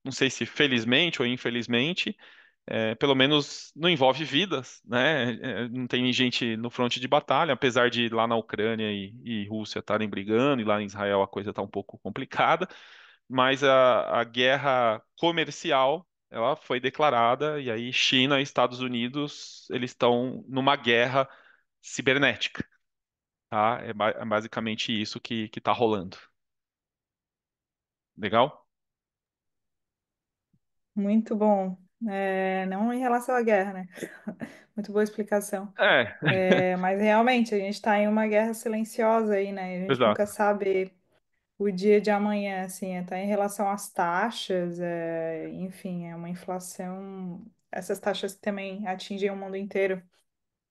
não sei se felizmente ou infelizmente, pelo menos não envolve vidas, né? Não tem gente no fronte de batalha, apesar de lá na Ucrânia e Rússia estarem brigando e lá em Israel a coisa está um pouco complicada, mas a guerra comercial ela foi declarada e aí China e Estados Unidos eles estão numa guerra cibernética, tá? É basicamente isso que está rolando. Legal? Muito bom. Não em relação à guerra, né? Muito boa explicação. É, Mas realmente a gente está em uma guerra silenciosa aí, né? A gente nunca exato. sabe o dia de amanhã, assim, até em relação às taxas, enfim, é uma inflação. Essas taxas também atingem o mundo inteiro.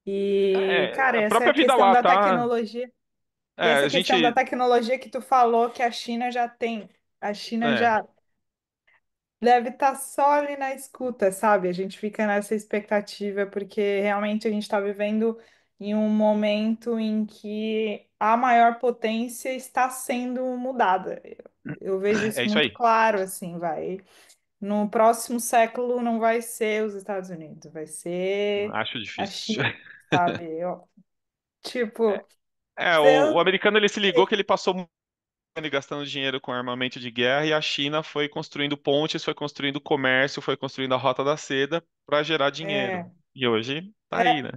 E, cara, A essa é a própria vida questão lá, da tá? tecnologia. E É, essa a questão da gente, tecnologia que tu falou que a China já tem. A China é, já deve estar só ali na escuta, sabe? A gente fica nessa expectativa, porque realmente a gente está vivendo em um momento em que a maior potência está sendo mudada. Eu vejo é isso isso muito aí. claro, assim, vai. No próximo século não vai ser os Estados Unidos, vai ser Acho a difícil. China, sabe? Tipo, O eu, americano ele se ligou que ele passou muito ano gastando dinheiro com armamento de guerra e a China foi construindo pontes, foi construindo comércio, foi construindo a Rota da Seda para gerar dinheiro. é, E hoje tá aí, é, né?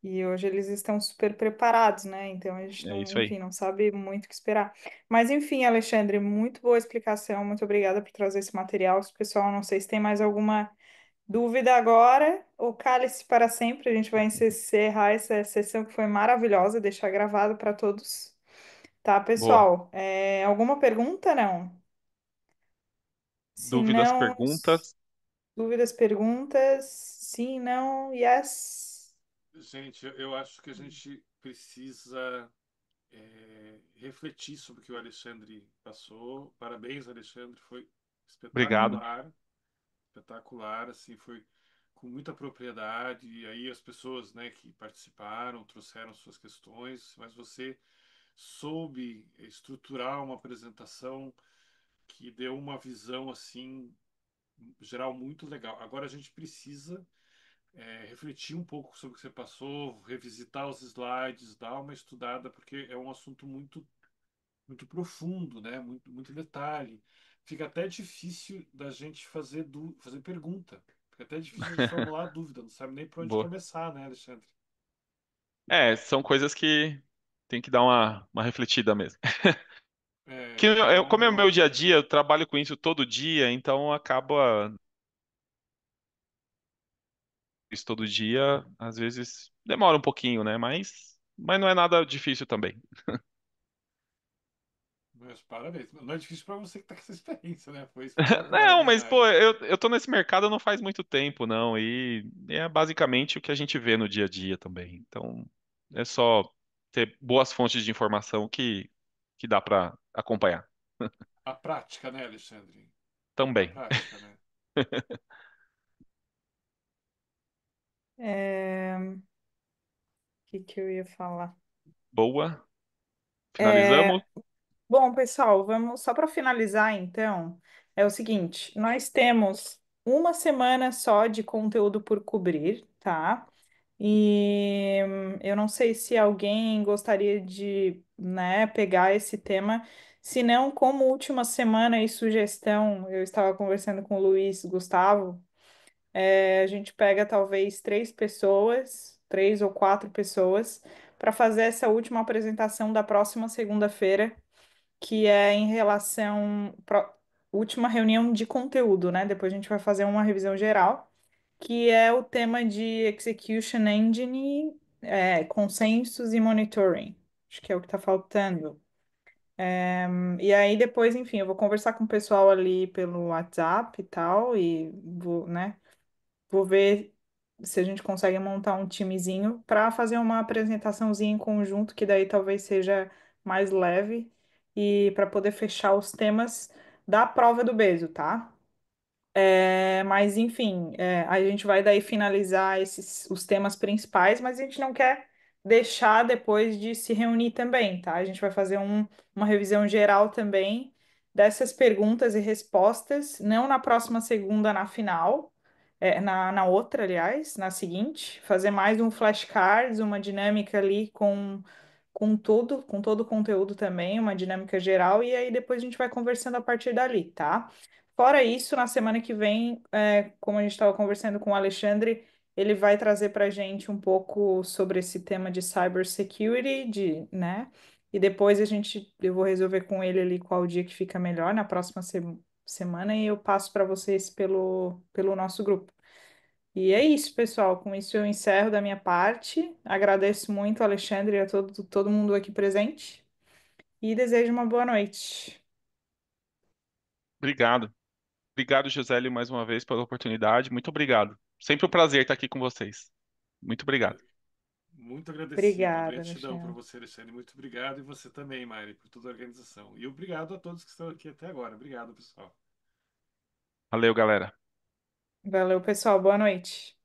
e hoje eles estão super preparados, né? Então a gente É não, isso aí. enfim, não sabe muito o que esperar. Mas enfim, Alexandre, muito boa explicação, muito obrigada por trazer esse material. Pessoal, não sei se tem mais alguma dúvida agora, ou cale-se para sempre. A gente vai encerrar essa sessão que foi maravilhosa, deixar gravado para todos. Tá, Boa. pessoal? Alguma pergunta? Não? Se Dúvidas, não, perguntas? dúvidas, perguntas? Sim, não, yes. Gente, eu acho que a gente precisa refletir sobre o que o Alexandre passou. Parabéns, Alexandre, foi Obrigado. espetacular, espetacular, assim, foi com muita propriedade. E aí as pessoas, né, que participaram trouxeram suas questões, mas você soube estruturar uma apresentação que deu uma visão assim geral muito legal. Agora a gente precisa refletir um pouco sobre o que você passou, revisitar os slides, dar uma estudada, porque é um assunto muito profundo, né? Muito detalhe. Fica até difícil da gente fazer pergunta. Fica até difícil de formular dúvida. Não sabe nem por onde Boa. começar, né, Alexandre? São coisas que tem que dar uma refletida mesmo. Então, Como é o meu dia a dia, eu trabalho com isso todo dia, então acaba isso todo dia, às vezes demora um pouquinho, né? Mas não é nada difícil também. meus parabéns. Não é difícil para você que está com essa experiência, né? Foi espetacular, é Não, mas pô, verdade. eu tô nesse mercado não faz muito tempo, não, e é basicamente o que a gente vê no dia a dia também. Então, é só ter boas fontes de informação que dá para acompanhar A prática, né, Alexandre? A também. prática, né? O que eu ia falar? Boa. É, Finalizamos? Bom, pessoal, vamos só para finalizar, então, é o seguinte: nós temos uma semana só de conteúdo por cobrir, tá? E eu não sei se alguém gostaria de, né, pegar esse tema. Se não, como última semana e sugestão, eu estava conversando com o Luiz Gustavo, a gente pega talvez três pessoas, três ou quatro pessoas, para fazer essa última apresentação da próxima segunda-feira, que é em relação última reunião de conteúdo, né? Depois a gente vai fazer uma revisão geral, que é o tema de Execution Engine, consensos e monitoring. Acho que é o que está faltando. E aí depois, enfim, eu vou conversar com o pessoal ali pelo WhatsApp e tal, e vou, né? Vou ver se a gente consegue montar um timezinho para fazer uma apresentaçãozinha em conjunto, que daí talvez seja mais leve, e para poder fechar os temas da prova do Beso, tá? Mas enfim, a gente vai daí finalizar os temas principais, mas a gente não quer deixar depois de se reunir também, tá? A gente vai fazer uma revisão geral também dessas perguntas e respostas, não na próxima segunda, na final, na outra, aliás, na seguinte, fazer mais um flashcards, uma dinâmica ali com todo o conteúdo também, uma dinâmica geral, e aí depois a gente vai conversando a partir dali, tá? Fora isso, na semana que vem, como a gente estava conversando com o Alexandre, ele vai trazer para a gente um pouco sobre esse tema de cybersecurity, né? E depois eu vou resolver com ele ali qual dia que fica melhor na próxima semana e eu passo para vocês pelo nosso grupo. E é isso, pessoal. Com isso eu encerro da minha parte. Agradeço muito, Alexandre, e a todo mundo aqui presente e desejo uma boa noite. Obrigado. Obrigado, Josélio, mais uma vez pela oportunidade. Muito obrigado. Sempre um prazer estar aqui com vocês. Muito obrigado. Muito agradecido. Obrigada, Gratidão para Alexandre. você, Alexandre. Muito obrigado. E você também, Mari, por toda a organização. E obrigado a todos que estão aqui até agora. Obrigado, pessoal. Valeu, galera. Valeu, pessoal. Boa noite.